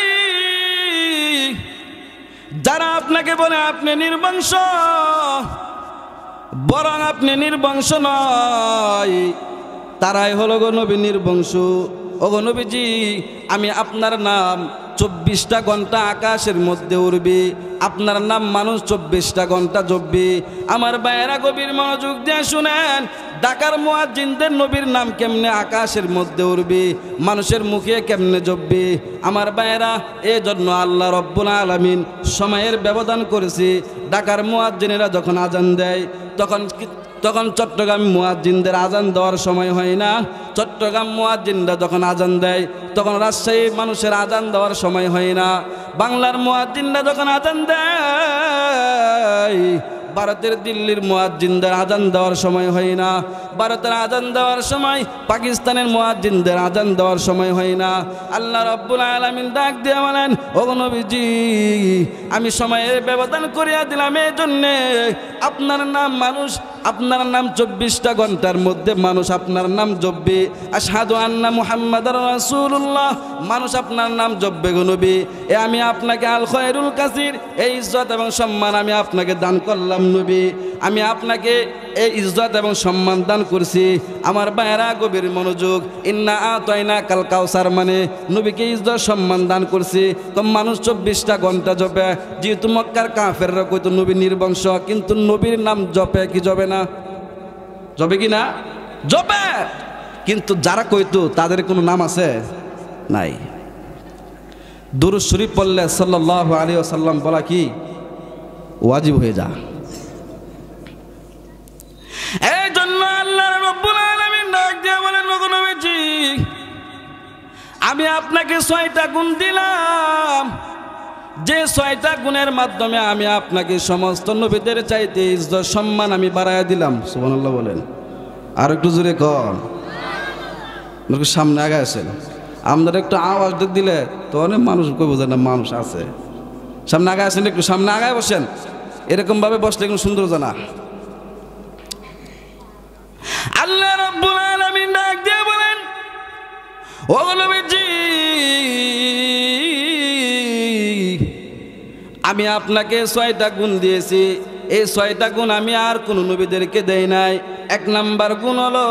যারা আপনাকে বলে আপনি নির্বংশ বরং আপনি নির্বংশ নয়, তারাই হলো গো নবী নির্বংশ। ওগো নবীজি আমি আপনার নাম 24টা ঘন্টা আকাশের মধ্যে উড়বে, আপনার নাম মানুষ 24টা ঘন্টা জপবে। আমার ভাইয়েরা গভীর মনোযোগ দিয়ে শুনেন, ঢাকার মুয়াজ্জিনদের নবীর নাম কেমনে আকাশের মধ্যে উড়বে, মানুষের মুখে কেমনে জপবে? আমার ভাইয়েরা এই জন্য আল্লাহ রব্বুল আলামিন সময়ের ব্যবধান করেছে। ঢাকার মুয়াজ্জিনেরা যখন আজান দেয় তখন চট্টগ্রাম মুয়াজ্জিনদের আজান দেওয়ার সময় হয় না। চট্টগ্রাম মুয়াজ্জিনরা যখন আজান দেয় তখন রাজশাহী মানুষের আজান দেওয়ার সময় হয় না। বাংলার মুয়াজ্জিনরা যখন আজান দেয় ভারতের দিল্লির মুয়াজ্জিনদের আজান দেওয়ার সময় হয় না। ভারতের আজান দেওয়ার সময় পাকিস্তানের মুয়াজ্জিনদের আজান দেওয়ার সময় হয় না। আল্লাহ রাব্বুল আলামিন ডাক দিয়ে বলেন, ওগো নবীজি আমি সময়ের ব্যবধান করিয়া দিলাম, এই জন্যে আপনার নাম 24টা ঘন্টার মধ্যে মানুষ আপনার নাম জপবে। আশহাদু আন্না মুহাম্মাদার রাসূলুল্লাহ, মানুষ আপনার নাম জপবে গো নবী। আমি আপনাকে আল খয়রুল কাসির, এই ইজ্জত এবং সম্মান আমি আপনাকে দান করলাম নবী। আমি আপনাকে এই ইজ্জত এবং সম্মান দান করছি। আমার ভাইয়েরা গভীর মনোযোগ, ইন্না আ'তাইনাকাল কাউসার মানে নবীকে ইজ্জত সম্মান দান করছি। তো মানুষ 24টা ঘন্টা জপে, যেহেতু মক্কার কাফেররা কইতো নবী নির্বংশ, কিন্তু নবীর নাম জপে কি জপে না? জপে কি না? জপে। কিন্তু যারা কইতো তাদের কোনো নাম আছে নাই। দুরূদ শরীফ পড়লে সাল্লাল্লাহু আলাইহি ওয়াসাল্লাম বলা কি ওয়াজিব হয়ে যা। এই জন্য আল্লাহ রাব্বুল আলামিন ডাক দিয়ে বলেন, ওগো নবীজি আমি আপনাকে 6টা গুণ দিলাম, যে 6টা গুণের মাধ্যমে আমি আপনাকে সমস্ত নবীদের চাইতে ইজ্জত সম্মান আমি বাড়ায় দিলাম। সুবহানাল্লাহ বলেন। আর একটু জোরে কর, সামনে আগে আসেন। আমাদের একটু আওয়াজ দিলে তো অনেক মানুষ কই বোঝে না মানুষ আছে। সামনে আগে আসেন, একটু সামনে আগায় বসেন, এরকম ভাবে বসলে কোনো সুন্দর জানা। আল্লাহ রাব্বুল আলামিন ডাক দিয়ে বলেন, ও নবীজি আমি আপনাকে 6টা গুণ দিয়েছি, এই 6টা গুণ আমি আর কোন নবীদেরকে দেই নাই। 1 নাম্বার গুণ হলো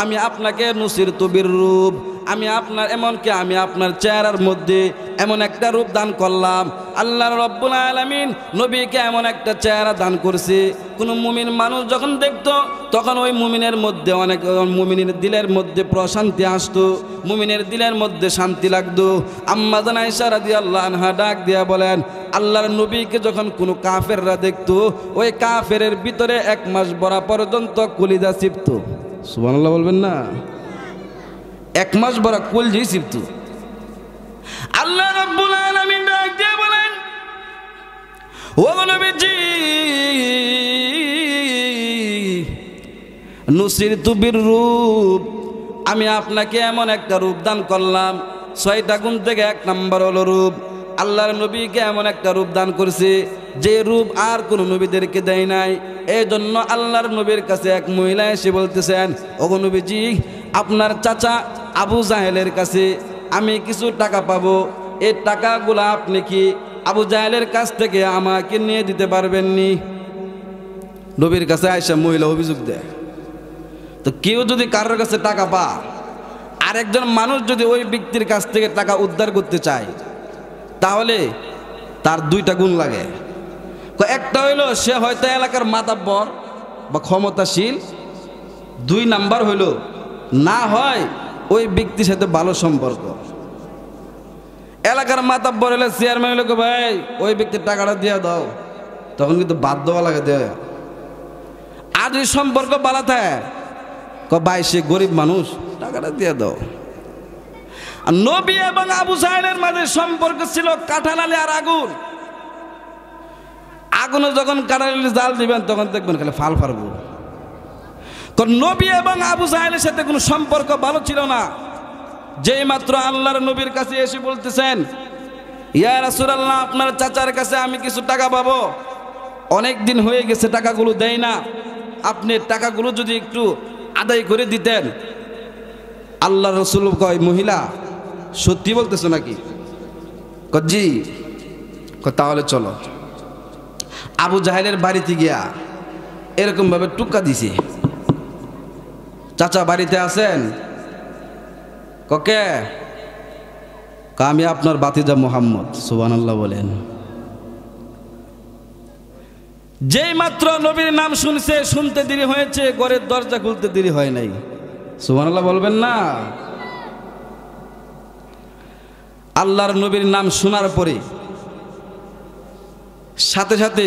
আমি আপনাকে নুসিরতু বিররূপ, আমি আপনার এমনকি আমি আপনার চেহারার মধ্যে এমন একটা রূপ দান করলাম। আল্লাহ রাব্বুল আলামিন নবীকে এমন একটা চেহারা দান করছে, কোনো মুমিন মানুষ যখন দেখতো তখন ওই মুমিনের মধ্যে অনেক মুমিনের দিলের মধ্যে প্রশান্তি আসতো, মুমিনের দিলের মধ্যে শান্তি লাগতো। আম্মা জান আয়েশা রাদিয়াল্লাহু আনহা ডাক দিয়া বলেন, আল্লাহর নবীকে যখন কোনো কাফেররা দেখতো ওই কাফেরের ভিতরে 1 মাস বরা পর্যন্ত কলিজা চিপতো। সুবহানাল্লাহ বলবেন না? 1 মাস বরা কলিজা চিপতো। আল্লাহ রাব্বুল আলামিন ডাক দিয়ে বলেন, ও নবীজি নুসিরতু বিররূপ, আমি আপনাকে এমন একটা রূপ দান করলাম। 6টা গুণ থেকে 1 নাম্বার হলো রূপ। আল্লাহর নবীকে এমন একটা রূপ দান করছে যে রূপ আর কোনো নবীদেরকে দেয় নাই। এই জন্য আল্লাহর নবীর কাছে এক মহিলা এসে বলতেছেন, ওগো নবীজি আপনার চাচা আবু জাহেলের কাছে আমি কিছু টাকা পাবো, এই টাকাগুলো আপনি কি আবু জাহেলের কাছ থেকে আমাকে নিয়ে দিতে পারবেননি? নবীর কাছে আয়েশা মহিলা অভিযোগ দেয়। তো কেউ যদি কারোর কাছে টাকা পা, আরেকজন মানুষ যদি ওই ব্যক্তির কাছ থেকে টাকা উদ্ধার করতে চায় তাহলে তার 2টা গুণ লাগে। একটা হইল সে হয়তো এলাকার মাতাব্বর বা ক্ষমতাশীল, 2 নাম্বার হইল না হয় ওই ব্যক্তির সাথে ভালো সম্পর্ক। এলাকার মাতাব্বর হলে চেয়ারম্যান হইলে ভাই ওই ব্যক্তির টাকাটা দিয়ে দাও, তখন কিন্তু বাধ্য হওয়া লাগে দেয়। আর যদি সম্পর্ক ভালো থাকে ভাই সে গরিব মানুষ টাকাটা দিয়ে দাও। নবী এবং আবু জাহেলের মাঝে সম্পর্ক ছিল কাঁঠালালি আর আগুন। আগুনে যখন কাঁঠালালি জাল দিবেন তখন দেখবেন খালি ফাল ফারবো। নবী এবং আবু জাহেলের সাথে কোনো সম্পর্ক ভালো ছিল না। যেই মাত্র আল্লাহর নবীর কাছে এসে বলতেছেন, ইয়া রাসূলুল্লাহ আপনার চাচার কাছে আমি কিছু টাকা পাবো, অনেক দিন হয়ে গেছে টাকাগুলো দেয় না, আপনি টাকাগুলো যদি একটু আদায় করে দিতেন। আল্লাহ রাসূল কয়, মহিলা সত্যি বলতেছো নাকি? জি। তাহলে চলো। আবু জাহেলের বাড়িতে গিয়া এরকম ভাবে টুকা দিছে, চাচা বাড়িতে আছেন? কে? আমি আপনার ভাতিজা মুহাম্মদ। সুবহানাল্লাহ বলেন। যেই মাত্র নবীর নাম শুনছে, শুনতে দেরি হয়েছে, ঘরের দরজা খুলতে দেরি হয় নাই। সুবহানাল্লাহ বলবেন না? আল্লাহর নবীর নাম শোনার পরে সাথে সাথে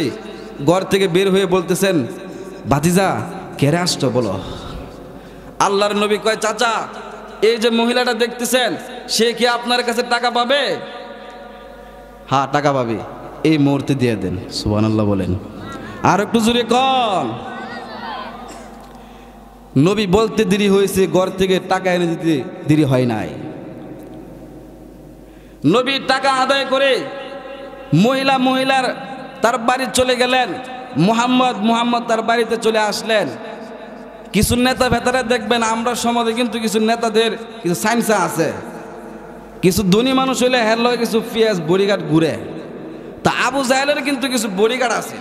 ঘর থেকে বের হয়ে বলতেছেন, ভাতিজা কেরে আসছো বলো। আল্লাহর নবী কয়, চাচা এই যে মহিলাটা দেখতেছেন সে কি আপনার কাছে টাকা পাবে? হ্যাঁ টাকা পাবে, এই মুহূর্তে দিয়ে দেন। সুবহানাল্লাহ বলেন। আর একটু জোরে কন। নবী বলতে দেরি হয়েছে, ঘর থেকে টাকা এনে দিতে দেরি হয় নাই। নবী টাকা আদায় করে মহিলার তার বাড়ি চলে গেলেন। মুহাম্মদ তার বাড়িতে চলে আসলেন। কিছু নেতা ভেতরে দেখবেন আমরা সমাজে কিন্তু কিছু নেতাদের কিছু সাইন্সা আছে, কিছু ধনী মানুষ হইলে হেল কিছু পিয়াজ বডিগার্ড ঘুরে। তা আবু জাহেলের কিন্তু কিছু বডিগার্ড আছে।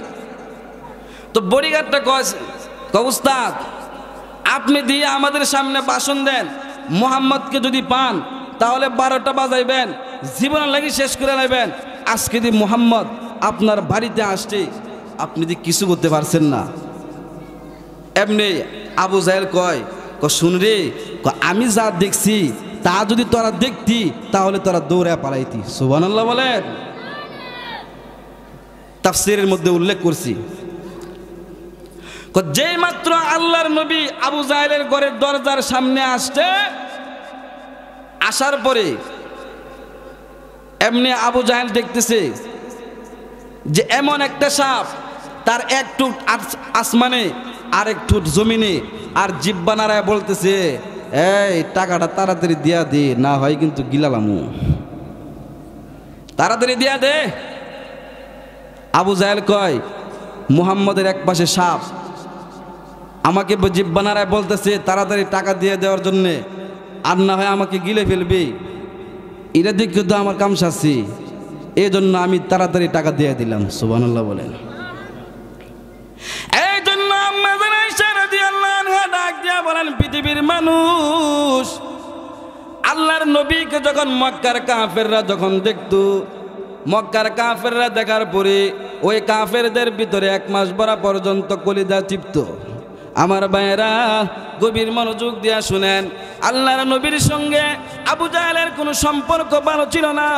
তো বডিগার্ডটা কয়, উস্তাদ আপনি দিয়ে আমাদের সামনে ভাষণ দেন, মুহাম্মদকে যদি পান তাহলে 12টা বাজাইবেন, জীবনের লাগি শেষ করে নেবেন। আজকে যদি মুহাম্মদ আপনার বাড়িতে আসছে আপনি যদি কিছু করতে পারছেন না। এমনি আবু জাহেল কয়, শুন রে আমি যা দেখছি তা যদি তোরা দেখতি তাহলে তোরা দৌড়ে পালাইতি। সুবহানাল্লাহ বলেন। তাফসীরের মধ্যে উল্লেখ করছি, যেই মাত্র আল্লাহর নবী আবু জাহেলের ঘরের দরজার সামনে আসছে, আসার পরে এমনি আবু জাহেল দেখতেছে যে এমন একটা সাপ, তার এক টুট আসমানে আর এক টুট জমিনে, আর জিব্বা নাড়ায় বলতেছে, এই টাকাটা তাড়াতাড়ি দিয়া দে, না হয় কিন্তু গিলালামু, তাড়াতাড়ি দিয়া দে। আবু জাহেল কয়, মুহাম্মদের এক পাশে সাপ, আমাকে জিব্বা নাড়ায় বলতেছে তাড়াতাড়ি টাকা দিয়ে দেওয়ার জন্যে, আর না হয় আমাকে গিলে ফেলবি, এটা দেখে তো আমার কামসাচ্ছি, এই জন্য আমি তাড়াতাড়ি টাকা দিয়ে দিলাম। সুবহানাল্লাহ বলেন। এই জন্য ডাক দিয়া বলেন, পৃথিবীর মানুষ আল্লাহর নবীকে যখন মক্কার কাফেররা যখন দেখতো, মক্কার কাফেররা দেখার পরে ওই কাফেরদের ভিতরে 1 মাস বরা পর্যন্ত কলিজা চিপ্ত। আমার ভাইয়েরা গভীর মনোযোগ দিয়া শুনেন, আল্লাহর নবীর সঙ্গে আবু জাহেলের কোনো সম্পর্ক ভালো ছিল না,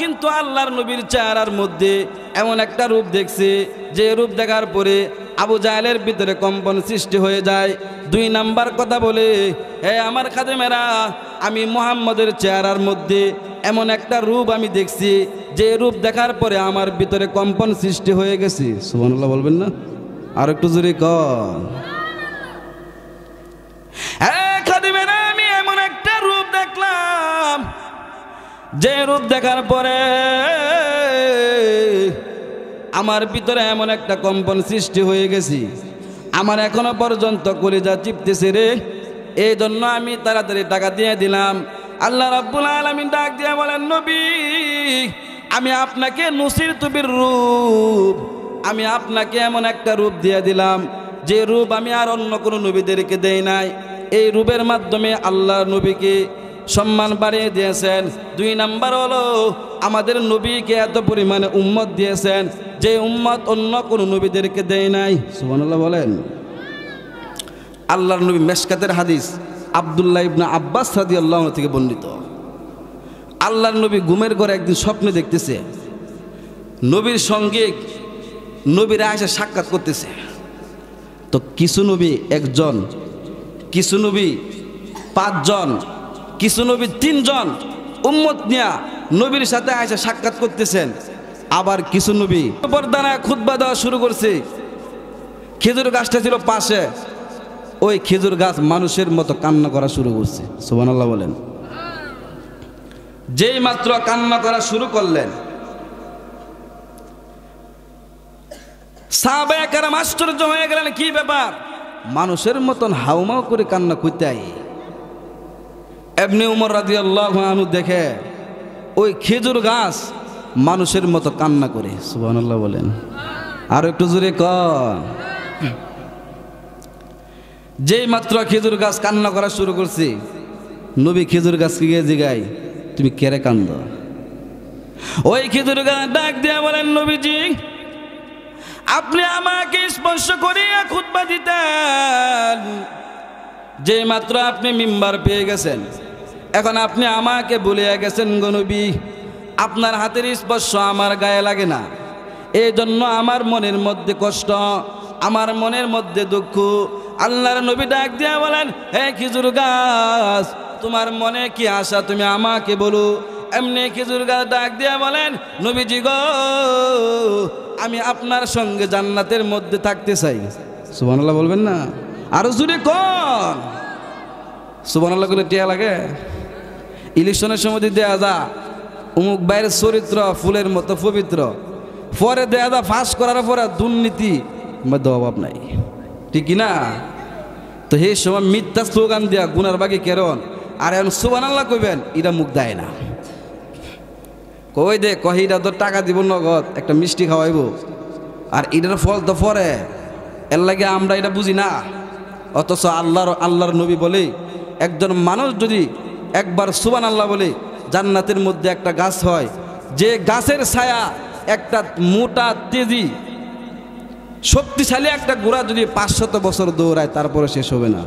কিন্তু আল্লাহর নবীর চেহারার মধ্যে এমন একটা রূপ দেখছে, যে রূপ দেখার পরে আবু জাহেলের ভিতরে কম্পন সৃষ্টি হয়ে যায়। 2 নাম্বার কথা বলে, হে আমার খাদেমেরা, আমি মুহাম্মদের চেহারার মধ্যে এমন একটা রূপ আমি দেখছি, যে রূপ দেখার পরে আমার ভিতরে কম্পন সৃষ্টি হয়ে গেছে। সুবহানাল্লাহ বলবেন না? আর একটু জোরে কর। খাদেমেরা, আমি এমন একটা রূপ দেখলাম, যে রূপ দেখার পরে আমার ভিতরে এমন একটা কম্পন সৃষ্টি হয়ে গেছি, আমার এখনো পর্যন্ত কলিজা চিপতেছে রে। এই জন্য আমি তাড়াতাড়ি টাকা দিয়ে দিলাম। আল্লাহ রাব্বুল আলামিন ডাক দিয়ে বলেন, নবী, আমি আপনাকে নুসির তুবির রূপ, আমি আপনাকে এমন একটা রূপ দিয়ে দিলাম, যে রূপ আমি আর অন্য কোনো নবীদেরকে দেই নাই। এই রূপের মাধ্যমে আল্লাহ নবীকে সম্মান বাড়িয়ে দিয়েছেন। 2 নাম্বার হলো, আমাদের নবীকে এত পরিমাণে উম্মত দিয়েছেন, যে উম্মত অন্য কোনো নবীদেরকে দেয় নাই। সুবহানাল্লাহ বলেন। আল্লাহর নবী, মেশকাতের হাদিস, আব্দুল্লাহ ইবনে আব্বাস রাদিয়াল্লাহু আনহু থেকে বর্ণিত, আল্লাহর নবী ঘুমের ঘরে একদিন স্বপ্নে দেখতেছে, নবীর সঙ্গে নবীরা এসে সাক্ষাৎ করতেছে। তো কিছু নবী 1 জন, কিছু নবী 5 জন, কিছু নবী 3 জন উম্মত নিয়া নবীর সাথে এসে সাক্ষাৎ করতেছেন। আবার কিছু নবী পর্দায় খুতবা দেওয়া শুরু করছে। খেজুর গাছটা ছিল পাশে, ওই খেজুর গাছ মানুষের মতো কান্না করা শুরু করছে। সুবহানাল্লাহ বলেন। যেই মাত্র কান্না করা শুরু করলেন, সাহাবায়ে কেরাম আশ্চর্য হয়ে গেলেন, কি ব্যাপার, মানুষের মতন হাউমাউ করে কান্না করতে। ইবনে উমর রাদিয়াল্লাহু আনহু দেখে ওই খেজুর গাছ মানুষের মতো কান্না করে। সুবহানাল্লাহ বলেন। আর একটু জোরে কর। যেই মাত্র খেজুর গাছ কান্না করা শুরু করছে, নবী খেজুর গাছকে গিয়ে জিগায়, তুমি কেরে কান্দ? ওই খেজুর গাছ ডাক দিয়ে বলেন, নবীজি, আপনি আমাকে স্পর্শ করিয়া খুতবা দিতেন, যে মাত্র আপনি মিম্বার পেয়ে গেছেন, এখন আপনি আমাকে ভুলিয়া গেছেন গো নবী, আপনার হাতের স্পর্শ আমার গায়ে লাগে না, এই জন্য আমার মনের মধ্যে কষ্ট, আমার মনের মধ্যে দুঃখ। আল্লাহর নবী ডাক দিয়া বলেন, হে খেজুর গাছ, তোমার মনে কি আশা তুমি আমাকে বলো। এমনি খেজুর গাছ ডাক দিয়া বলেন, নবীজি গো, আমি আপনার সঙ্গে জান্নাতের মধ্যে থাকতে চাই। সুবহানাল্লাহ বলবেন না? আরো জোরে কোন সুবহানাল্লাহ বলে টিয়া লাগে। ইলেকশনের সময় দেয়া যা অমুক বাইরের চরিত্র ফুলের মতো পবিত্র, পরে দেয়া যা ফাঁস করার পরে দুর্নীতি মধ্যে অভাব নাই, ঠিক না? তো সেই সময় মিথ্যা স্লোগান দেয়া গুনার বাকি কেরন, আর এখন সুবহানাল্লাহ কইবেন, এটা মুখ দেয় না। কই দে কহিটা তো টাকা দিব নগদ, একটা মিষ্টি খাওয়াইব, আর এটার ফল তো পরে, এর লাগে আমরা এটা বুঝি না। অথচ আল্লাহর নবী বলে, একজন মানুষ যদি একবার সুবহানাল্লাহ বলে জান্নাতের মধ্যে একটা গাছ হয়, যে গাছের ছায়া একটা মোটা তেজি শক্তিশালী একটা গোড়া যদি 500 বছর দৌড়ায় তারপরে শেষ হবে না।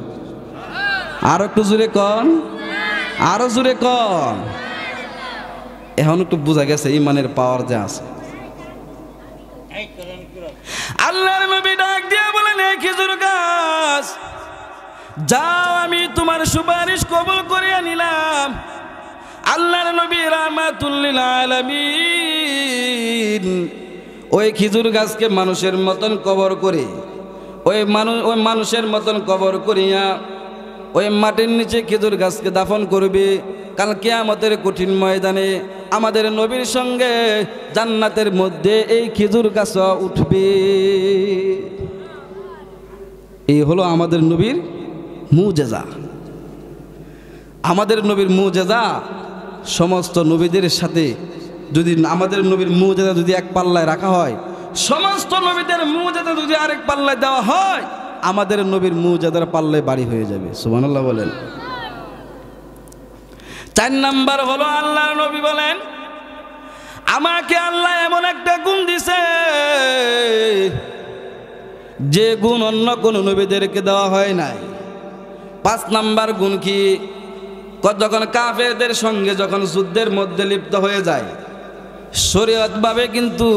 আর একটু জোরে কন, আরো জোরে কন। এখন একটু বোঝা গেছে ইমানের পাওয়ার যে আছে। আল্লাহর নবী ডাক দিয়ে বলেন, এই খেজুর গাছ যাও, আমি তোমার সুপারিশ কবুল করিয়া নিলাম। আল্লাহর নবী রাহমাতুল লিল আলামিন ওই খেজুর গাছকে মানুষের মতন কবর করে, ওই মানুষের মতন কবর করিয়া ওই মাটির নিচে খেজুর গাছকে দাফন করবে। কাল কিয়ামতের কঠিন ময়দানে আমাদের নবীর সঙ্গে জান্নাতের মধ্যে এই খেজুর গাছ উঠবে। এই হলো আমাদের নবীর মুজেজা। আমাদের নবীর মুজেজা সমস্ত নবীদের সাথে যদি আমাদের নবীর মুজেজা যদি এক পাল্লায় রাখা হয়, সমস্ত নবীদের মুজেজা যদি আরেক পাল্লায় দেওয়া হয়, আমাদের নবীর মুজেজার পাল্লায় বাড়ি হয়ে যাবে। সুবহানাল্লাহ বলেন। 4 নাম্বার হলো আল্লাহর নবী বলেন, আমাকে আল্লাহ এমন একটা গুণ দিছে যে গুণ অন্য কোন নবীদেরকে দেওয়া হয় নাই। 5 নাম্বার গুণ কি? যখন কাফেরদের সঙ্গে যখন যুদ্ধের মধ্যে লিপ্ত হয়ে যায়, শরীয়তভাবে কিন্তু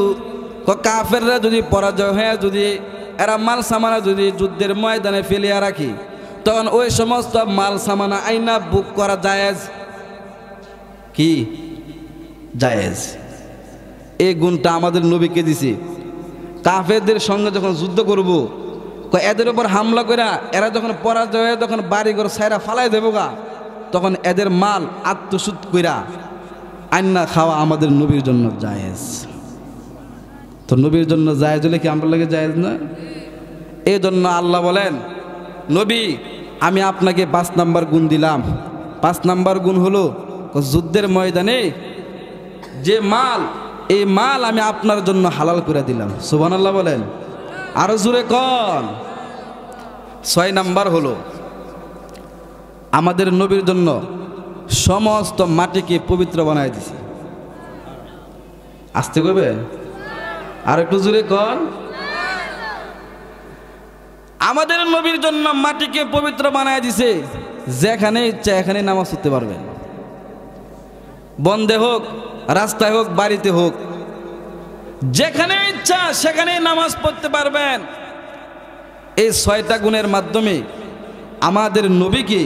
কাফেররা যদি পরাজয় হয়ে যদি এরা মাল সামানা যদি যুদ্ধের ময়দানে ফেলিয়া রাখি, তখন ওই সমস্ত মাল সামানা আইনা বুক করা জায়েজ কি? জায়েজ। এই গুণটা আমাদের নবীকে দিছে। কাফেরদের সঙ্গে যখন যুদ্ধ করব, এদের উপর হামলা করে এরা যখন পরাজয় হয়ে যখন বাড়িঘর ছাইরা ফালাই দেবো গা, তখন এদের মাল আত্মসুত কইরা আইনা খাওয়া আমাদের নবীর জন্য জায়েজ। তো নবীর জন্য জায়েজ হলে কি আমরা লাগে জায়েজ না? এই জন্য আল্লাহ বলেন, নবী আমি আপনাকে 5 নাম্বার গুণ দিলাম। 5 নাম্বার গুণ হলো যুদ্ধের ময়দানে যে মাল, এই মাল আমি আপনার জন্য হালাল করে দিলাম। সুবহানাল্লাহ বলেন, আরো জোরে কন। 6 নাম্বার হলো আমাদের নবীর জন্য সমস্ত মাটিকে পবিত্র বানায় দিছে। আসতে কইবে, আর একটু জোরে কন। আমাদের নবীর জন্য মাটিকে পবিত্র বানায় দিছে, যেখানে ইচ্ছা এখানে নামাজ পড়তে পারবেন। বন্ধে হোক, রাস্তায় হোক, বাড়িতে হোক, যেখানে ইচ্ছা সেখানে নামাজ পড়তে পারবেন। এই 6টা গুণের মাধ্যমে আমাদের নবীকে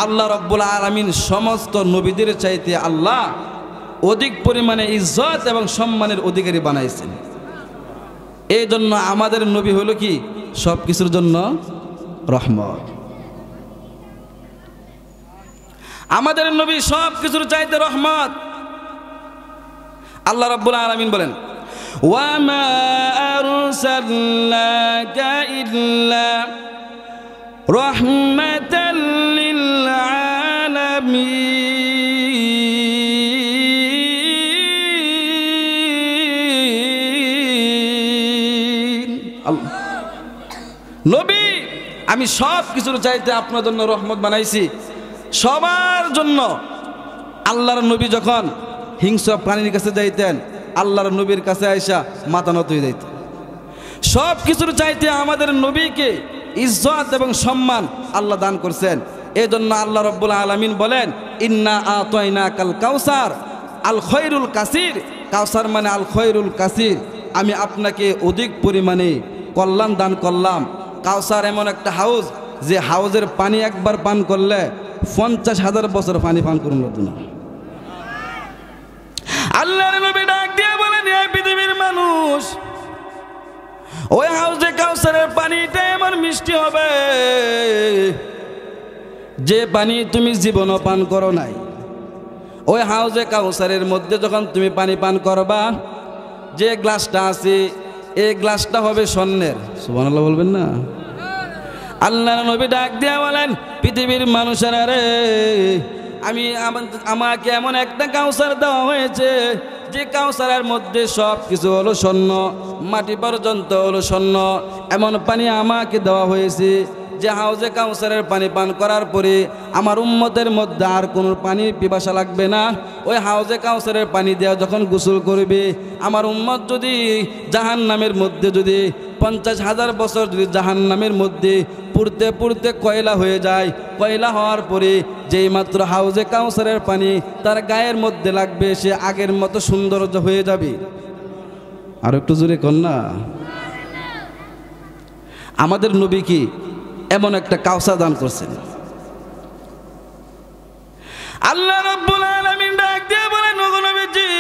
আল্লাহ রাব্বুল আলামিন সমস্ত নবীদের চাইতে আল্লাহ অধিক পরিমাণে ইজ্জত এবং সম্মানের অধিকারী বানাইছেন। এই জন্য আমাদের নবী হলো কি সব কিছুর জন্য রহমত। আমাদের নবী সব কিছুর চাইতে রহমত। আল্লাহ রাব্বুল আলামিন বলেন, ওয়া মা আরসালনাকা ইল্লা রাহমাতাল লিল আলামিন। নবী আমি সব কিছুর চাইতে আপনার জন্য রহমত বানাইছি, সবার জন্য। আল্লাহর নবী যখন হিংস্র প্রাণীর কাছে যাইতেন, আল্লাহর নবীর কাছে আইসা মাথা নত হয়ে যাইতেন। সব কিছুর চাইতে আমাদের নবীকে ইজ্জত এবং সম্মান আল্লাহ দান করছেন। এই জন্য আল্লাহ রাব্বুল আলামিন বলেন, ইন্না আতাইনাকাল কাউসার আল খৈরুল কাসির। কাউসার মানে আল খৈরুল কাসির, আমি আপনাকে অধিক পরিমাণে কল্যাণ দান করলাম। কাউসার এমন একটা হাউস, যে হাউজের পানি একবার পান করলে 50,000 বছর পানি পান করুন না। আল্লাহর নবী ডাক দিয়ে বলেন, এই পৃথিবীর মানুষ, ওই হাউজে কাউসারের পানিটা এমন মিষ্টি হবে যে পানি তুমি জীবনও পান করো নাই। ওই হাউজে কাউসারের মধ্যে যখন তুমি পানি পান করবা, যে গ্লাসটা আছে এই গ্লাসটা হবে স্বর্ণের। সুবহানাল্লাহ বলবেন না? আল্লাহর নবী ডাক দিয়ে বলেন, পৃথিবীর মানুষেরা রে, আমাকে এমন একটা কাউসার দেওয়া হয়েছে যে কাউসারের মধ্যে সব কিছু হলো স্বর্ণ, মাটি পর্যন্ত হলো স্বর্ণ। এমন পানি আমাকে দেওয়া হয়েছে যে হাউজে কাউসারের পানি পান করার পরে আমার উম্মতের মধ্যে আর কোনো পানির পিপাসা লাগবে না। ওই হাউজে কাউসারের পানি দেওয়া যখন গোসল করবে, আমার উম্মত যদি জাহান্নামের মধ্যে যদি 50,000 বছর যদি জাহান্নামের মধ্যে পুড়তে পুড়তে কয়লা হয়ে যায়। কয়লা হওয়ার পরে যেই মাত্র হাউজে কাউসারের পানি তার গায়ের মধ্যে লাগবে, সে আগের মতো সৌন্দর্য হয়ে যাবে। আর একটু জোরে কর না। আমাদের নবী কি এমন একটা কাউসার দান করছেন। আল্লাহ রাব্বুল আলামিন ডাক দিয়ে বলেন, ওগো নবীজি,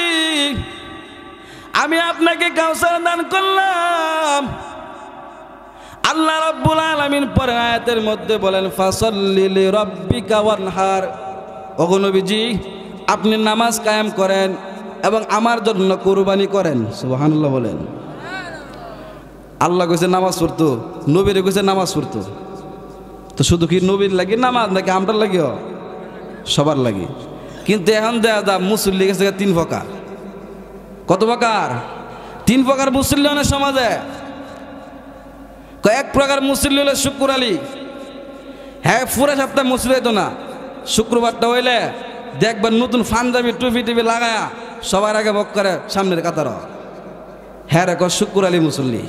আমি আপনাকে কাউসার দান করলাম। আল্লাহ রাব্বুল আলামিন পরের আয়াতের মধ্যে বলেন, ফাসাল্লি লিরাব্বিকা ওয়ানহার। ওগো নবীজি, আপনি নামাজ কায়েম করেন এবং আমার জন্য কুরবানি করেন। সুবহানাল্লাহ বলেন। আল্লাহ কইছে নামাজ পড়তো, নবীর কইছে নামাজ পড়তো। তো শুধু কি নবীর লাগি নামাজ নাকি আমরার লাগিও? সবার লাগে। কিন্তু এখন দেখা যায় মুসল্লি গেছে 3 প্রকার। কত প্রকার? 3 প্রকার মুসল্লি অনেক সমাজে। এক প্রকার মুসল্লি হলে শুক্র আলী, হ্যাঁ পুরা সপ্তাহে মুসল্লি হইতো না, শুক্রবারটা হইলে দেখবেন নতুন পাঞ্জাবি টুপি টিপি লাগায়া সবার আগে বক করে সামনের কাতার, হ্যাঁ রে শুক্র আলী মুসল্লি।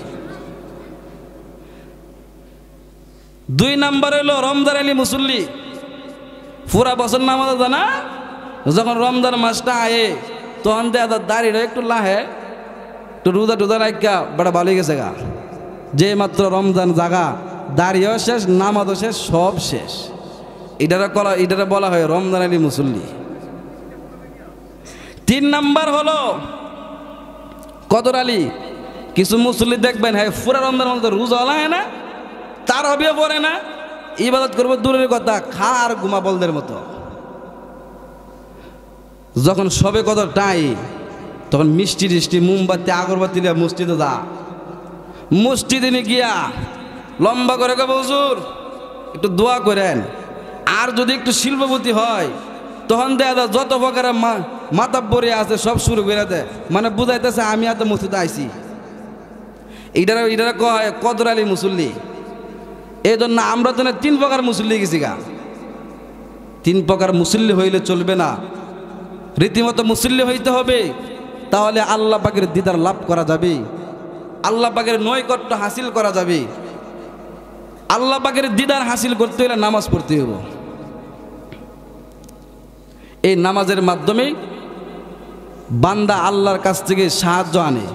2 নাম্বার হইল রমজান আলী মুসল্লি, পুরা বছর নামাজ জানা, যখন রমজান মাসটা আয়ে তখন দেখা দাঁড়িয়ে একটু লাহে, একটু রোজা টোজা রাখা বড় ভালো গেছে গা। যে মাত্র রমজান জাগা, দাঁড়িয়েও শেষ, নামাজও শেষ, সব শেষ। এটারে বলা হয় রমজান আলী মুসল্লি। 3 নাম্বার হলো কদর আলী। কিছু মুসল্লি দেখবেন হ্যাঁ পুরা রমজান রোজা হলায় না, তার হবে পড়ে না, ইবাদত করবো দূরের কথা, খা আর ঘুমা বলদের মতো। যখন সবে কদর টাই তখন মিষ্টি টিষ্টি মোমবাতি আগরবাতি দিয়ে মসজিদে যা, মসজিদে নিয়ে গিয়া লম্বা করে কে হুজুর একটু দোয়া করেন। আর যদি একটু শিল্পপতি হয় তখন দেখা যায় যত প্রকারের মাতাব্বরি আছে সব শুরু করে দেয়, মানে বুঝাইতেছে আমি এত মসজিদে আইছি। এইটারা কয় কদর আলী মুসল্লি। এই জন্য আমরা তো 3 প্রকার মুসল্লি গেছি গা। 3 প্রকার মুসল্লি হইলে চলবে না, রীতিমতো মুসল্লি হইতে হবে। তাহলে আল্লাহ পাকের দিদার লাভ করা যাবে, আল্লাহ পাকের নৈকট্য হাসিল করা যাবে। আল্লাহ পাকের দিদার হাসিল করতে হলে নামাজ পড়তে হবে। এই নামাজের মাধ্যমে বান্দা আল্লাহর কাছ থেকে সাহায্য আনে।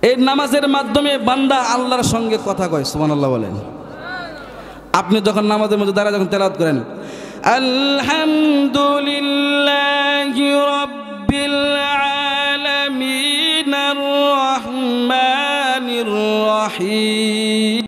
এই নামাজের মাধ্যমে বান্দা আল্লাহর সঙ্গে কথা কয়। সুবহানাল্লাহ বলেন। আপনি যখন নামাজের মধ্যে দাঁড়ায় যখন তেলাওয়াত করেন, আলহামদুলিল্লাহি রাব্বিল